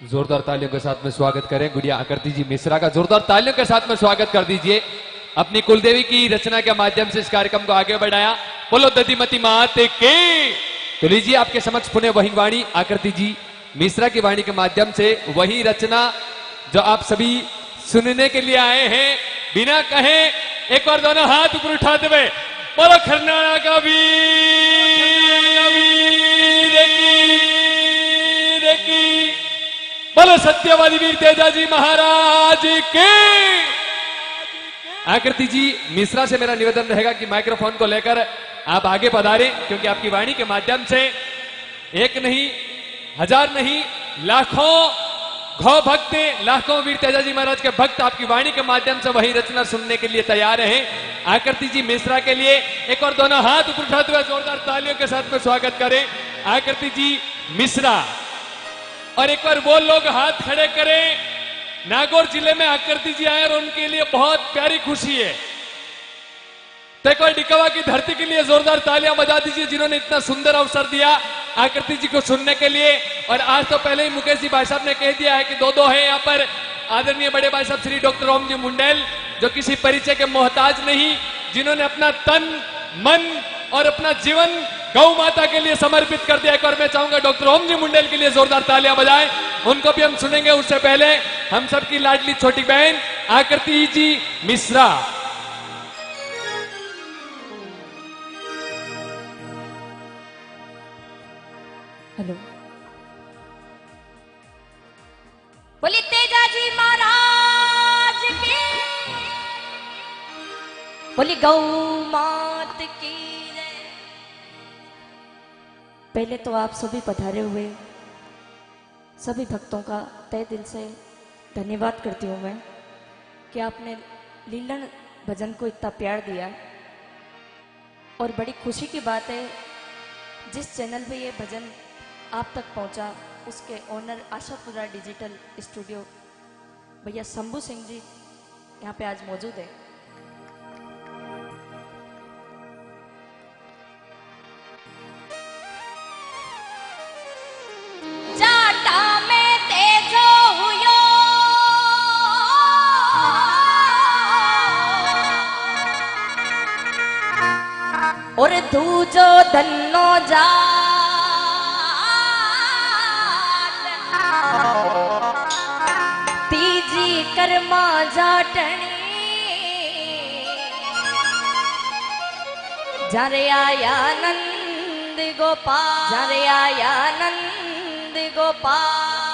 जोरदार तालियों के साथ में स्वागत करें गुड़िया आकृति जी मिश्रा का। जोरदार तालियों के साथ में स्वागत कर दीजिए। अपनी कुलदेवी की रचना के माध्यम से इस कार्यक्रम को आगे बढ़ाया। बोलो दधिमती मात की। तो लीजिए आपके समक्ष पुनः वही वाणी आकृति जी मिश्रा की वाणी के माध्यम से वही रचना जो आप सभी सुनने के लिए आए हैं। बिना कहे एक बार दोनों हाथ ऊपर उठाते हुए बोलो खरनाड़ा का वीर की, बोलो सत्यवादी वीर तेजाजी महाराज के। आकृति जी मिश्रा से मेरा निवेदन रहेगा कि माइक्रोफोन को लेकर आप आगे पधारें, क्योंकि आपकी वाणी के माध्यम से एक नहीं, हजार नहीं, लाखों घौ भक्त, लाखों वीर तेजाजी महाराज के भक्त आपकी वाणी के माध्यम से वही रचना सुनने के लिए तैयार हैं। आकृति जी मिश्रा के लिए एक और दोनों हाथ ऊपर उठाते हुए जोरदार तालियों के साथ में स्वागत करें आकृति जी मिश्रा। और एक बार वो लोग हाथ खड़े करें, नागौर जिले में आकृति जी आए और उनके लिए बहुत प्यारी खुशी है। तो एक बार डिकवा की धरती के लिए जोरदार तालियां बजा दीजिए, जिन्होंने इतना सुंदर अवसर दिया आकृति जी को सुनने के लिए। और आज तो पहले ही मुकेश जी भाई साहब ने कह दिया है कि दो है यहाँ पर। आदरणीय बड़े भाई साहब श्री डॉक्टर ओम जी मुंडेल, जो किसी परिचय के मोहताज नहीं, जिन्होंने अपना तन मन और अपना जीवन गौ माता के लिए समर्पित कर दिया। एक और मैं चाहूंगा डॉक्टर ओम जी मुंडेल के लिए जोरदार तालियां बजाएं, उनको भी हम सुनेंगे। उससे पहले हम सबकी लाडली छोटी बहन आकृति जी मिश्रा। हेलो, बोली तेजाजी महाराज की, बोली गौ मात की जय। पहले तो आप सभी पधारे हुए सभी भक्तों का तहे दिल से धन्यवाद करती हूँ मैं कि आपने लीलन भजन को इतना प्यार दिया। और बड़ी खुशी की बात है जिस चैनल पे ये भजन आप तक पहुंचा, उसके ओनर आशापुरा डिजिटल स्टूडियो भैया शंभू सिंह जी यहाँ पे आज मौजूद है। जाटा में तेजो हुयो और दूजो धन्नो जा तीजी कर्मा जाटनी जारे आया नंद गोपाल, जारे आया नंद गोपाल।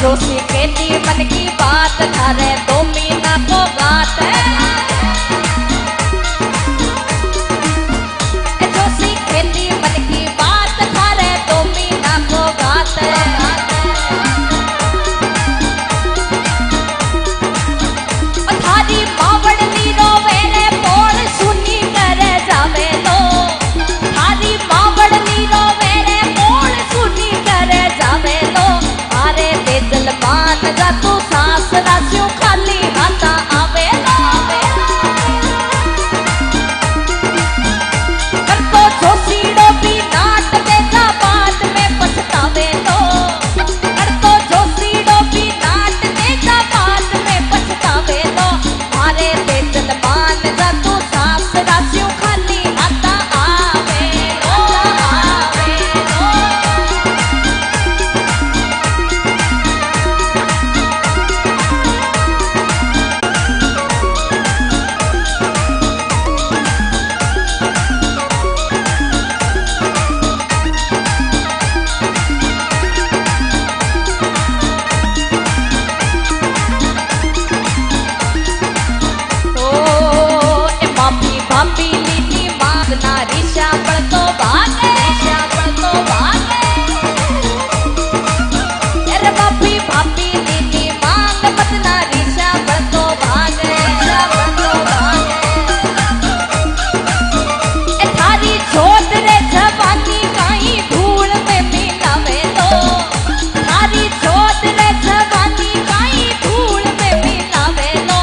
जो सीखे थी मन की बात थारे 2 महीना को गात जो सीखे थी मन की बात थारे 2 महीना को गात थारी मावड़ नीरो वेरे पोल सुनी करे जावे लो थारी मावड़ नीरो वेरे पोल सुनी करे जावे लो अरे बेदल मान जा तू सास रास्यों खाली हाथा आवे लो कर तो जोशीड़ो भी नाट देगा बाद में पछतावे लो कर तो जोशीड़ो भी नाट देगा बाद में पछतावे लो अरे बेदल मान जा तू सास रास्यों खाली हाथा आवे लो आवे लो ए माफी भाभी लीनी मांगना रिशा पर तो भागे अरे माफी भाभी लीनी मांग मत ना रिशा पर तो भागे ए थारी छोट रे जवानी काई धूल में मिलावे लो थारी छोट रे जवानी काई धूल में मिलावे लो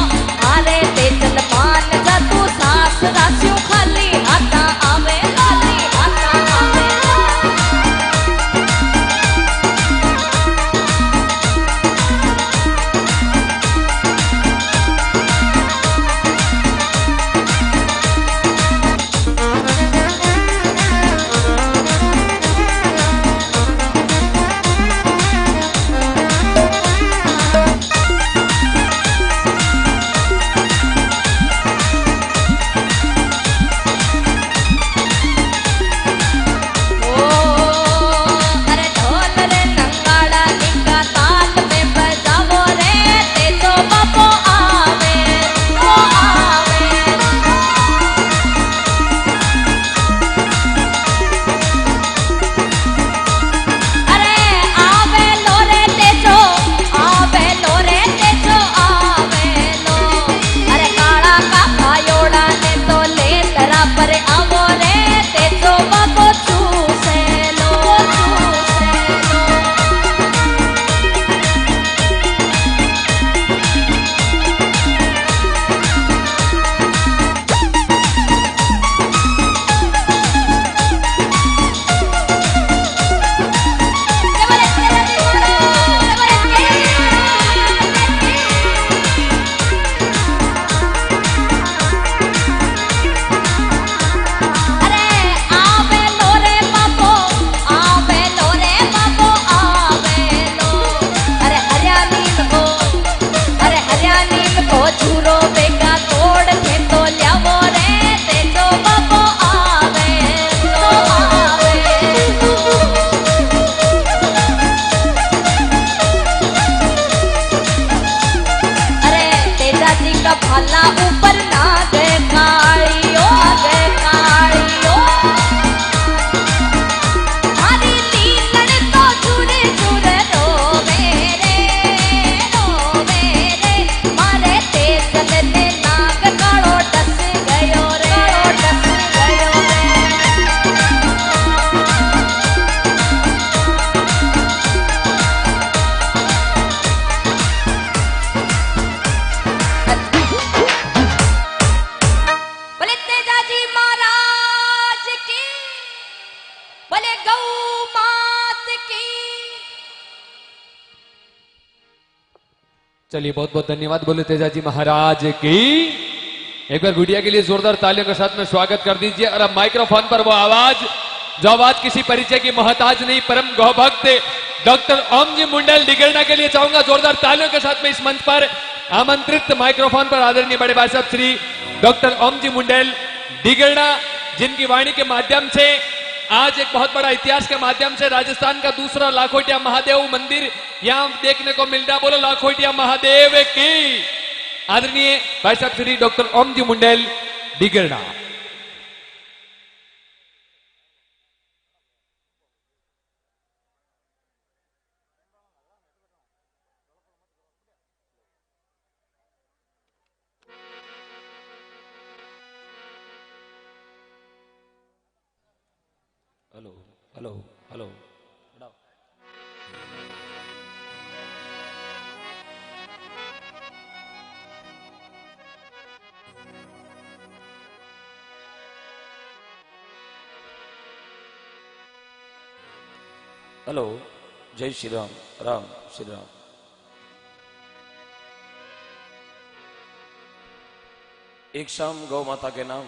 अरे बेदल मान जा तू सास रास्यों खाली हाथा आवे खाली हाथा आवे अरे ढोल रे नंगाड़ा निका ताल में बजावो रे ते तो बापो आवे ओ आवे अरे आवे लो रे ते जो आवे लो रे ते जो आवे लो अरे काला का खायोड़ा ने तो ले तरा पर आवो रे ते जो बापो चूसे लो अरे आवे लो रे बापो आवे लो रे बापो आवे लो अरे हरियाली को झूरो बेगा तोड़ के तो ल्यावो रे ते तो बापो आवे लो आवे अरे तेजा जी का भाला ऊपर ना देखाड़ियो थारी लीलड़ तो चूरे चूरे रोवे रे मारे तेजल ने नाक काड़ो डस गयो रे बोले तेजाजी महाराज की बोले गौ मात की चलिए बहुत बहुत धन्यवाद बोले तेजाजी महाराज की। एक बार गुड़िया के लिए जोरदार तालियों के साथ में स्वागत कर दीजिए। और अब माइक्रोफोन पर वो आवाज जो आवाज किसी परिचय की मोहताज नहीं, परम गौभक्त डॉक्टर ओम जी मुंडल डिगरना के लिए चाहूंगा जोरदार तालियों के साथ में इस मंच पर आमंत्रित माइक्रोफोन पर आदरणीय बड़े भाई साहब श्री डॉक्टर ओम जी मुंडल डिगरना, जिनकी वाणी के माध्यम से आज एक बहुत बड़ा इतिहास के माध्यम से राजस्थान का दूसरा लाखोटिया महादेव मंदिर यहां देखने को मिल रहा। बोलो लाखोटिया महादेव की। आदरणीय भाई साहब श्री डॉक्टर ओम जी मुंडेल डिगरना। Hello hello hello hello. जय श्री राम। राम श्री राम। एक शाम गौ माता के नाम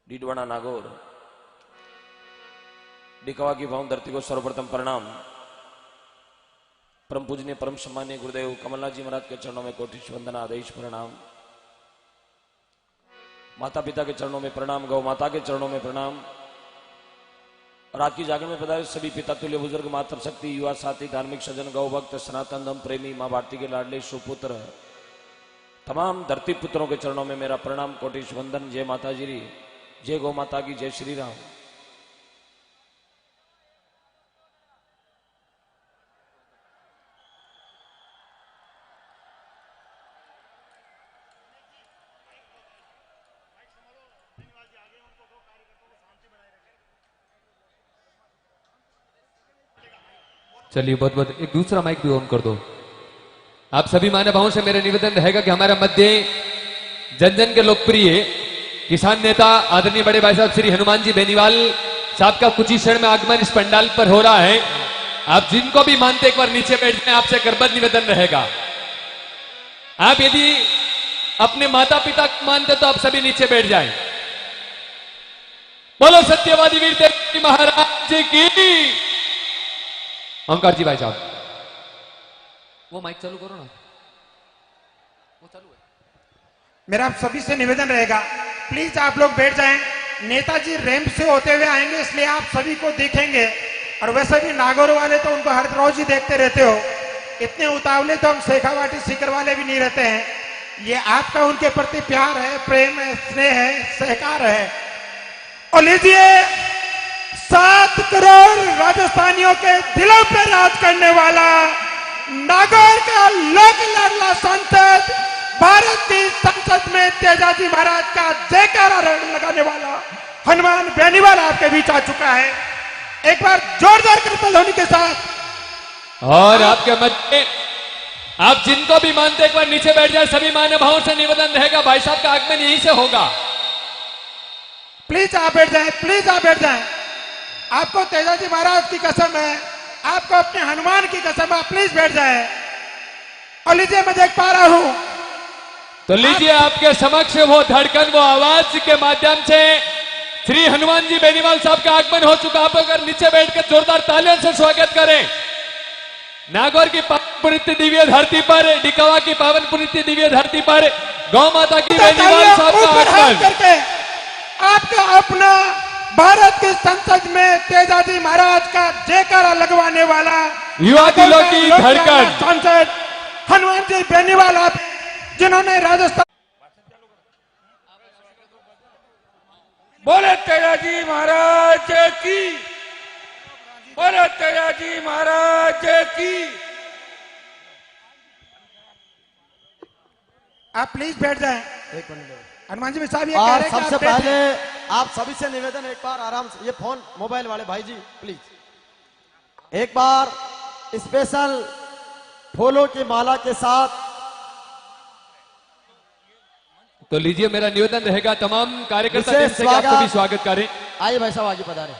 डीडवाना नागौर डिकवा की भाव धरती को सर्वप्रथम प्रणाम। परम पूजनीय परम सम्मानीय गुरुदेव कमलनाथ जी महाराज के चरणों में कोटिश वंदना आदेश प्रणाम। माता पिता के चरणों में प्रणाम, गौ माता के चरणों में प्रणाम। और आज की जागरण में पधारे सभी पिता तुल्य बुजुर्ग, मातृ शक्ति, युवा साथी, धार्मिक सज्जन, गौ भक्त, सनातन धर्म प्रेमी, मां भारती के लाडले सुपुत्र, तमाम धरती पुत्रों के चरणों में मेरा प्रणाम कोटिश वंदन। जय माता जी, जय गौ माता की, जय श्री राम। चलिए बहुत बहुत एक दूसरा माइक भी ऑन कर दो। आप सभी मान्य भावों से मेरा निवेदन रहेगा कि हमारे मध्य जन जन के लोकप्रिय किसान नेता आदरणीय बड़े भाई साहब श्री हनुमान जी बेनीवाल साहब का कुछ ही क्षण में आगमन इस पंडाल पर हो रहा है। आप जिनको भी मानते एक बार नीचे बैठ जाएं, आपसे करबद्ध निवेदन रहेगा। आप यदि अपने माता पिता को मानते तो आप सभी नीचे बैठ जाएं। बोलो सत्यवादी वीर तेज महाराज की। ओंकार जी भाई साहब वो माइक चालू करो ना, वो चालू है। मेरा आप सभी से निवेदन रहेगा, प्लीज आप लोग बैठ जाएं। नेताजी रैंप से होते हुए आएंगे, इसलिए आप सभी को देखेंगे। और वैसे भी नागौर वाले तो उनको हर रोज ही देखते रहते हो, इतने उतावले तो हम शेखावाटी सीकर वाले भी नहीं रहते हैं। ये आपका उनके प्रति प्यार है, प्रेम है, स्नेह है, सहकार है। और लीजिए 7 करोड़ राजस्थानियों के दिलों पर राज करने वाला नागौर का लोक लाडला सांसद, भारत की संसद में तेजाजी महाराज का जयकारा लगाने वाला हनुमान बेनीवाल आपके बीच आ चुका है। एक बार जोरदार करतल ध्वनि के साथ। और आपके मध्य आप जिनको भी मानते एक बार नीचे बैठ जाए। सभी मान्य भावों से निवेदन रहेगा, भाई साहब का आगमन यहीं से होगा। प्लीज आप बैठ जाएं, प्लीज आप बैठ जाएं। आपको तेजाजी महाराज की कसम है, आपको अपने हनुमान की कसम है, प्लीज बैठ जाएं। और लीजिए मैं देख पा रहा हूं, तो लीजिए आपके समक्ष वो धड़कन, वो आवाज के माध्यम से श्री हनुमान जी बेनीवाल साहब का आगमन हो चुका। आप अगर नीचे बैठकर जोरदार तालियों से स्वागत करें। नागौर की पावन पुण्य दिव्य धरती पर, डिकवा की पावन पुण्य दिव्य धरती पर गौ माता की बेनीवाल साहब का आगमन। आपका अपना भारत की संसद में तेजाजी महाराज का जयकारा लगवाने वाला युवा दिलों की धड़कन सांसद हनुमान जी बेनीवाल, आप जिन्होंने राजस्थान। बोले तेजाजी महाराज की, बोले तेजाजी महाराज की। आप प्लीज बैठ जाएं। एक मिनट। हनुमान जी साहब ये कह और रहे हैं कि सबसे आप बैठें। पहले आप सभी से निवेदन, एक बार आराम से, ये फोन मोबाइल वाले भाई जी प्लीज एक बार स्पेशल फूलों की माला के साथ। तो लीजिए मेरा निवेदन रहेगा तमाम कार्यकर्ता विशेष टीम से कि आप सभी स्वागत करें। आइए भाई साहब आगे पधारें।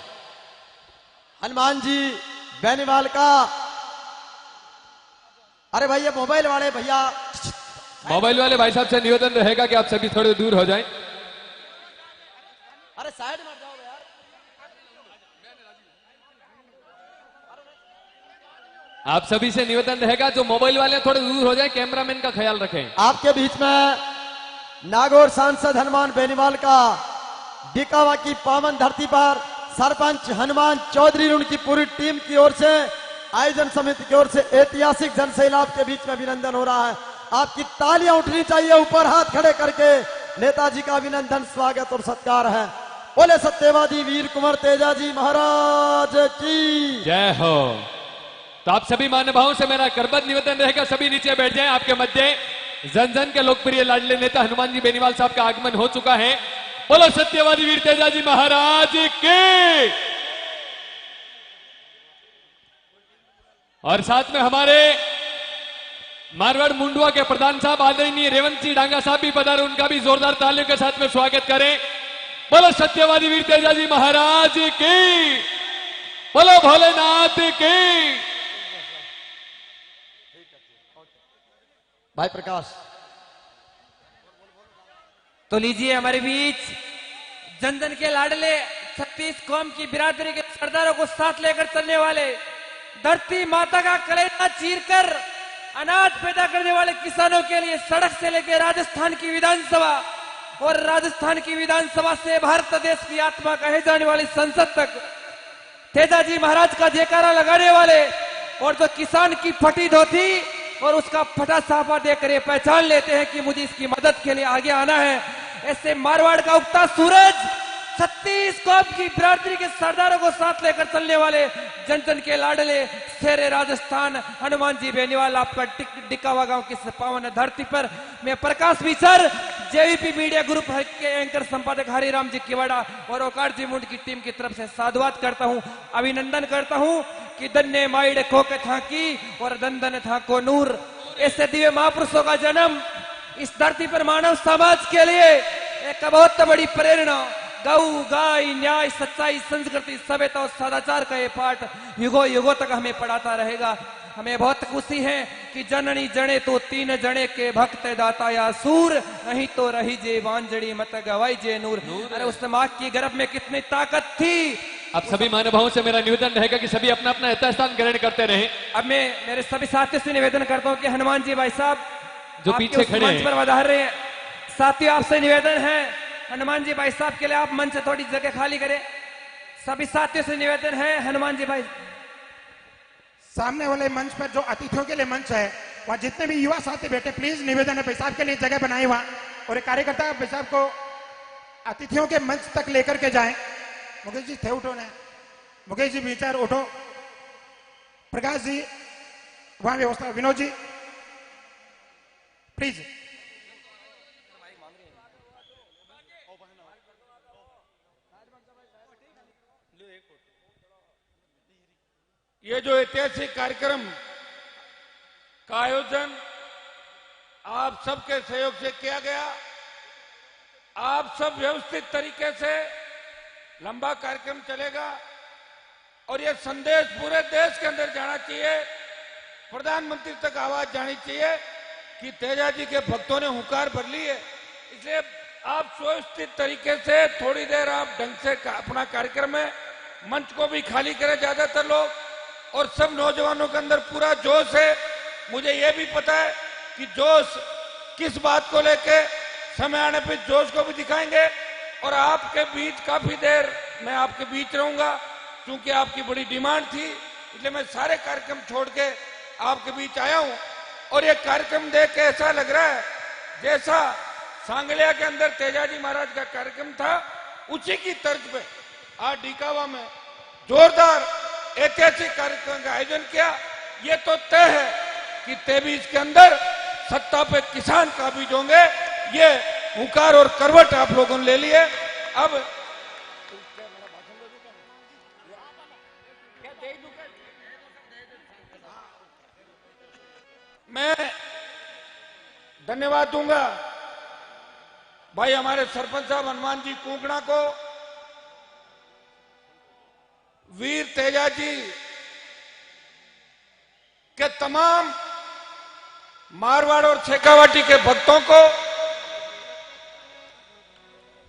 हनुमान जी बेनीवाल का, अरे भाई ये मोबाइल वाले भैया, मोबाइल वाले भाई साहब से निवेदन रहेगा कि आप सभी थोड़े दूर हो जाएं। अरे साइड में जाओ यार। आप सभी से निवेदन रहेगा, जो मोबाइल वाले थोड़े दूर हो जाएं, कैमरामैन का ख्याल रखें। आपके बीच में नागौर सांसद हनुमान बेनीवाल का डिकावा की पावन धरती पर सरपंच हनुमान चौधरी और उनकी पूरी टीम की ओर से, आयोजन समिति की ओर से ऐतिहासिक जन सैलाब के बीच में अभिनंदन हो रहा है। आपकी तालियां उठनी चाहिए ऊपर हाथ खड़े करके। नेताजी का अभिनंदन, स्वागत और सत्कार है। बोले सत्यवादी वीर कुंवर तेजाजी महाराज की जय हो। तो आप सभी महानुभावों से मेरा करबद्ध निवेदन रहेगा, सभी नीचे बैठ जाएं। आपके मध्य जन जन के लोकप्रिय लाडले नेता हनुमान जी बेनीवाल साहब का आगमन हो चुका है। बोलो सत्यवादी वीर तेजाजी महाराज की। और साथ में हमारे मारवाड़ मुंडवा के प्रधान साहब आदरणीय रेवंत सिंह डांगा साहब भी पधारे, उनका भी जोरदार तालियों के साथ में स्वागत करें। बोलो सत्यवादी वीर तेजाजी महाराज की। बोलो भोलेनाथ की। भाई प्रकाश, तो लीजिए हमारे बीच जन जन के लाडले 36 कौम की बिरादरी के सरदारों को साथ लेकर चलने वाले, धरती माता का कलेजा चीरकर अनाज पैदा करने वाले किसानों के लिए सड़क से लेकर राजस्थान की विधानसभा और राजस्थान की विधानसभा से भारत देश की आत्मा कहे जाने वाली संसद तक तेजाजी महाराज का जयकारा लगाने वाले, और जो किसान की फटी धोती और उसका फटा साफा देखकर ये पहचान लेते हैं कि मुझे इसकी मदद के लिए आगे आना है, ऐसे मारवाड़ का उगता सूरज 36 कौम की बिरादरी के सरदारों को साथ लेकर चलने वाले जन जन के लाडले शेरे राजस्थान हनुमान जी बेनीवाल आपका डिकावा गांव की पावन धरती पर मैं प्रकाश विसर जेवीपी मीडिया ग्रुप के एंकर संपादक हरिराम जी किवाड़ा और ओकार जी मुंड की टीम की तरफ से साधुवाद करता हूं, अभिनंदन करता हूं कि दन्ने माइड खोके था की और दंदन था को नूर। ऐसे दिव्य महापुरुषों का जन्म इस धरती पर मानव समाज के लिए एक बहुत बड़ी प्रेरणा, गौ गाय न्याय सच्चाई संस्कृति सभ्यता और सदाचार का ये पाठ युगों युगों तक हमें पढ़ाता रहेगा। हमें बहुत खुशी है कि जननी जने तो 3 जने के भक्त दाता या सूर, नहीं तो रही जे वांजड़ी मत गवाई जे नूर। अरे उस माँ की गर्भ में कितनी ताकत थी। अब सभी महानुभावों से मेरा निवेदन रहेगा कि सभी अपना अपना यथास्थान ग्रहण करते रहे। अब मैं मेरे सभी साथियों से निवेदन करता हूँ कि हनुमान जी भाई साहब जो पीछे खड़े मंच पर पधार रहे हैं, साथियों आपसे निवेदन है हनुमान जी भाई साहब के लिए आप मंच थोड़ी जगह खाली करें। सभी साथियों से निवेदन है हनुमान जी भाई, सामने वाले मंच पर जो अतिथियों के लिए मंच है वहां जितने भी युवा साथी बैठे, प्लीज निवेदन है भाई साहब के लिए जगह बनाई वहां, और एक कार्यकर्ता भाई साहब को अतिथियों के मंच तक लेकर के जाएं। मुकेश जी थे उठो ना, मुकेश जी विचार उठो, प्रकाश जी वहां व्यवस्था, विनोद जी प्लीज। ये जो ऐतिहासिक कार्यक्रम का आयोजन आप सबके सहयोग से किया गया, आप सब व्यवस्थित तरीके से लंबा कार्यक्रम चलेगा और ये संदेश पूरे देश के अंदर जाना चाहिए, प्रधानमंत्री तक आवाज जानी चाहिए कि तेजाजी के भक्तों ने हुंकार भर ली है। इसलिए आप सुव्यवस्थित तरीके से थोड़ी देर आप ढंग से अपना कार्यक्रम में मंच को भी खाली करें ज्यादातर लोग, और सब नौजवानों के अंदर पूरा जोश है। मुझे यह भी पता है कि जोश किस बात को लेके समय आने पे जोश को भी दिखाएंगे, और आपके बीच काफी देर मैं आपके बीच रहूंगा क्योंकि आपकी बड़ी डिमांड थी, इसलिए मैं सारे कार्यक्रम छोड़ के आपके बीच आया हूं। और ये कार्यक्रम देख के ऐसा लग रहा है जैसा सांगलिया के अंदर तेजाजी महाराज का कार्यक्रम था, उसी की तर्ज पे आज डिकावा में जोरदार ऐतिहासिक कार्यक्रम का आयोजन किया। ये तो तय है कि 23 के अंदर सत्ता पे किसान काबिज होंगे, ये हुंकार और करवट आप लोगों ने ले लिए। अब मैं धन्यवाद दूंगा भाई हमारे सरपंच साहब हनुमान जी कुंकड़ा को, वीर तेजाजी के तमाम मारवाड़ और शेखावाटी के भक्तों को,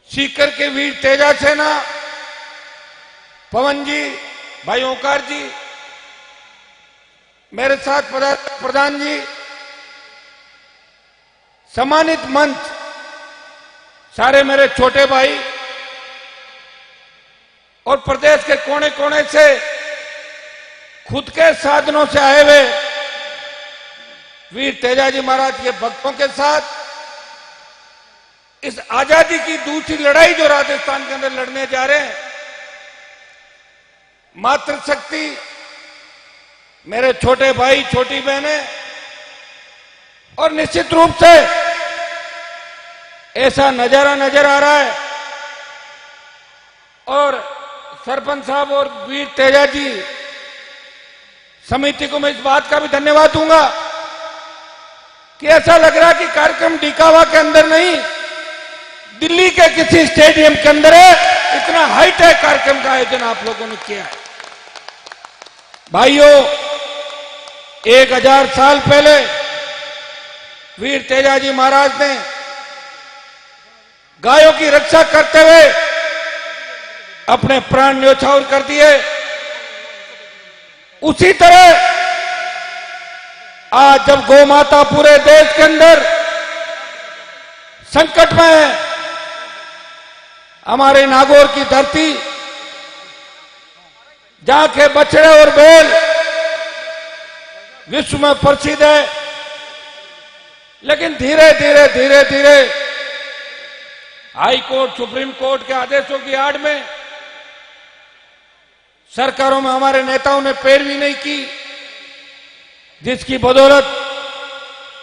सीकर के वीर तेजा सेना, पवन जी, भाई ओंकार जी, मेरे साथ प्रधान जी, सम्मानित मंच, सारे मेरे छोटे भाई और प्रदेश के कोने कोने से खुद के साधनों से आए हुए वीर तेजाजी महाराज के भक्तों के साथ इस आजादी की दूसरी लड़ाई जो राजस्थान के अंदर लड़ने जा रहे हैं, मातृशक्ति, मेरे छोटे भाई छोटी बहनें, और निश्चित रूप से ऐसा नजारा नजर आ रहा है। और सरपंच साहब और वीर तेजाजी समिति को मैं इस बात का भी धन्यवाद दूंगा कि ऐसा लग रहा है कि कार्यक्रम डिकावा के अंदर नहीं, दिल्ली के किसी स्टेडियम के अंदर है। इतना हाईटेक कार्यक्रम का आयोजन आप लोगों ने किया है। भाइयों, 1000 साल पहले वीर तेजाजी महाराज ने गायों की रक्षा करते हुए अपने प्राण न्योछावर कर दिए। उसी तरह आज जब गौ माता पूरे देश के अंदर संकट में है, हमारे नागौर की धरती जहां के बछड़े और बैल विश्व में प्रसिद्ध है, लेकिन धीरे धीरे धीरे धीरे हाई कोर्ट, सुप्रीम कोर्ट के आदेशों की आड़ में सरकारों में हमारे नेताओं ने पैरवी नहीं की, जिसकी बदौलत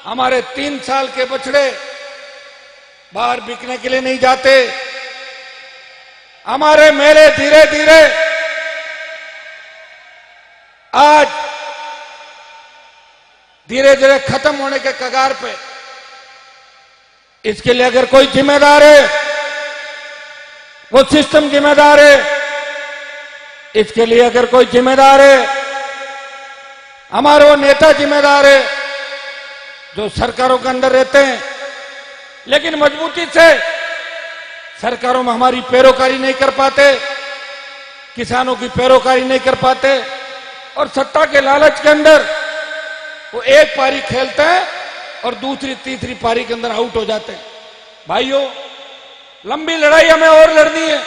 हमारे 3 साल के बछड़े बाहर बिकने के लिए नहीं जाते। हमारे मेले धीरे धीरे आज धीरे धीरे खत्म होने के कगार पे। इसके लिए अगर कोई जिम्मेदार है, वो सिस्टम जिम्मेदार है। इसके लिए अगर कोई जिम्मेदार है, हमारे वो नेता जिम्मेदार है जो सरकारों के अंदर रहते हैं, लेकिन मजबूती से सरकारों में हमारी पैरोकारी नहीं कर पाते, किसानों की पैरोकारी नहीं कर पाते, और सत्ता के लालच के अंदर वो एक पारी खेलते हैं और दूसरी तीसरी पारी के अंदर आउट हो जाते हैं। भाइयों, लंबी लड़ाई हमें और लड़नी है।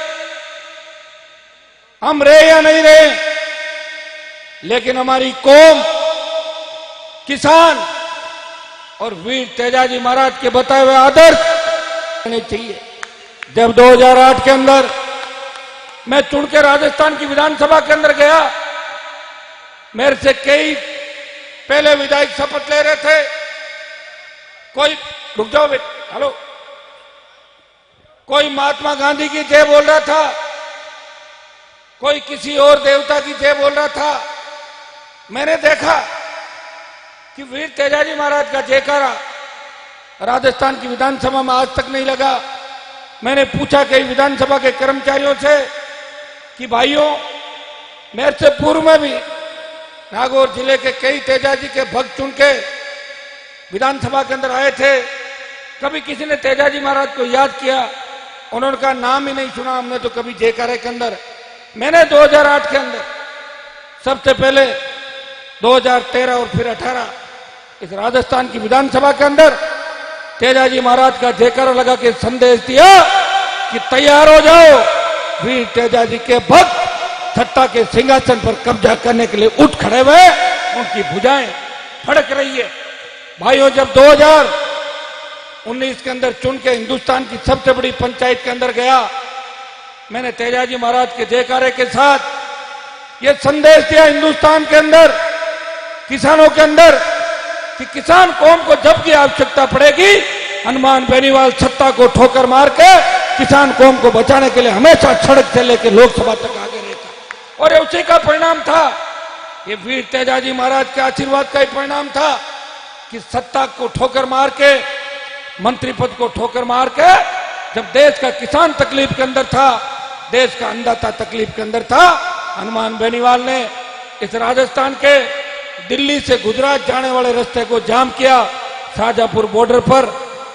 हम रहे या नहीं रहे, लेकिन हमारी कौम, किसान और वीर तेजाजी महाराज के बताए हुए आदर्श होने चाहिए। जब 2008 के अंदर मैं चुन के राजस्थान की विधानसभा के अंदर गया, मेरे से कई पहले विधायक शपथ ले रहे थे। कोई, रुक जाओ बेटा, हेलो, कोई महात्मा गांधी की जय बोल रहा था, कोई किसी और देवता की जय बोल रहा था। मैंने देखा कि वीर तेजाजी महाराज का जयकारा राजस्थान की विधानसभा में आज तक नहीं लगा। मैंने पूछा कई विधानसभा के कर्मचारियों से कि भाइयों, मेरे से पूर्व में भी नागौर जिले के कई तेजाजी के भक्त चुन के विधानसभा के अंदर आए थे, कभी किसी ने तेजाजी महाराज को याद किया? उन्होंने कहा नाम ही नहीं सुना हमने तो कभी जयकारे के अंदर। मैंने 2008 के अंदर सबसे पहले 2013 और फिर 18 इस राजस्थान की विधानसभा के अंदर तेजाजी महाराज का जयकारा लगा के संदेश दिया कि तैयार हो जाओ, वीर तेजाजी के भक्त सत्ता के सिंहासन पर कब्जा करने के लिए उठ खड़े हुए, उनकी भुजाएं फड़क रही है। भाइयों, जब 2019 के अंदर चुन के हिंदुस्तान की सबसे बड़ी पंचायत के अंदर गया, मैंने तेजाजी महाराज के जयकारे के साथ यह संदेश दिया हिंदुस्तान के अंदर, किसानों के अंदर, कि किसान कौम को जब की आवश्यकता पड़ेगी, हनुमान बेनीवाल सत्ता को ठोकर मार के किसान कौम को बचाने के लिए हमेशा सड़क से लेकर लोकसभा तक आगे रहता। और उसी का परिणाम था, ये वीर तेजाजी महाराज के आशीर्वाद का ही परिणाम था कि सत्ता को ठोकर मार के, मंत्री पद को ठोकर मार के, जब देश का किसान तकलीफ के अंदर था, देश का अन्नदाता तकलीफ के अंदर था, हनुमान बेनीवाल ने इस राजस्थान के दिल्ली से गुजरात जाने वाले रास्ते को जाम किया। शाहजहांपुर बॉर्डर पर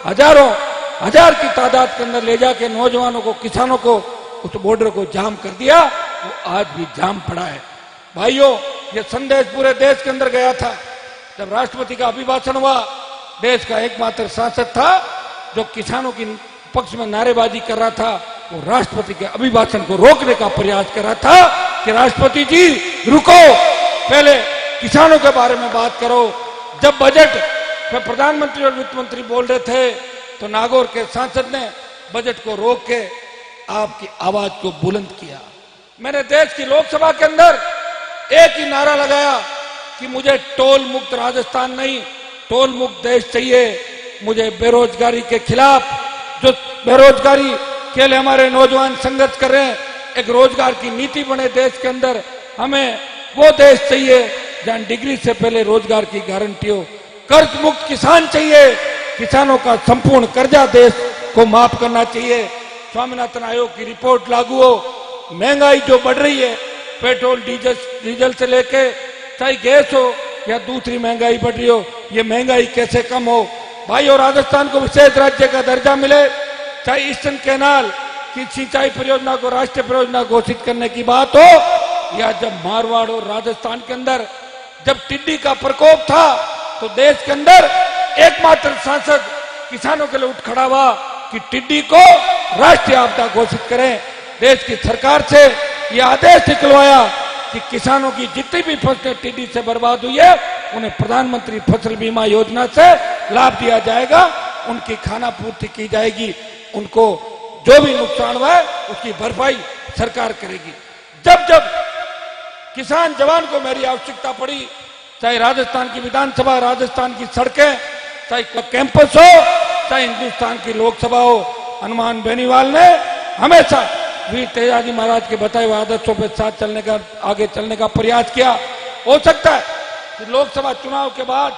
हजार की तादाद के अंदर ले जाके नौजवानों को, किसानों को उस बॉर्डर को जाम कर दिया। वो आज भी जाम पड़ा है। भाइयों, ये संदेश पूरे देश के अंदर गया था। जब राष्ट्रपति का अभिभाषण हुआ, देश का एकमात्र सांसद था जो किसानों की पक्ष में नारेबाजी कर रहा था वो राष्ट्रपति के अभिभाषण को रोकने का प्रयास कर रहा था कि राष्ट्रपति जी रुको, पहले किसानों के बारे में बात करो। जब बजट में प्रधानमंत्री और वित्त मंत्री बोल रहे थे तो नागौर के सांसद ने बजट को रोक के आपकी आवाज को बुलंद किया। मैंने देश की लोकसभा के अंदर एक ही नारा लगाया कि मुझे टोल मुक्त राजस्थान नहीं, टोल मुक्त देश चाहिए। मुझे बेरोजगारी के खिलाफ, जो बेरोजगारी के लिए हमारे नौजवान संघर्ष कर रहे हैं, एक रोजगार की नीति बने देश के अंदर। हमें वो देश चाहिए जहां डिग्री से पहले रोजगार की गारंटी हो। कर्ज मुक्त किसान चाहिए, किसानों का संपूर्ण कर्जा देश को माफ करना चाहिए। स्वामीनाथन आयोग की रिपोर्ट लागू हो। महंगाई जो बढ़ रही है, पेट्रोल डीजल से लेके चाहे गैस हो या दूसरी महंगाई बढ़ रही हो, ये महंगाई कैसे कम हो। भाई, और राजस्थान को विशेष राज्य का दर्जा मिले, चाहे ईस्टर्न कैनाल की सिंचाई परियोजना को राष्ट्रीय परियोजना घोषित करने की बात हो, या जब मारवाड़ और राजस्थान के अंदर जब टिड्डी का प्रकोप था तो देश के अंदर एकमात्र सांसद किसानों के लिए उठ खड़ा हुआ कि टिड्डी को राष्ट्रीय आपदा घोषित करें। देश की सरकार से यह आदेश निकलवाया कि किसानों की जितनी भी फसलें टिड्डी से बर्बाद हुई है उन्हें प्रधानमंत्री फसल बीमा योजना से लाभ दिया जाएगा, उनकी खाना पूर्ति की जाएगी, उनको जो भी नुकसान हुआ है उसकी भरपाई सरकार करेगी। जब जब किसान जवान को मेरी आवश्यकता पड़ी, चाहे राजस्थान की विधानसभा, राजस्थान की सड़कें, चाहे कैंपस हो, चाहे हिंदुस्तान की लोकसभा हो, हनुमान बेनीवाल ने हमेशा वीर तेजाजी महाराज के बताए हुए आदर्शों पे साथ चलने का, आगे चलने का प्रयास किया। हो सकता है कि लोकसभा चुनाव के बाद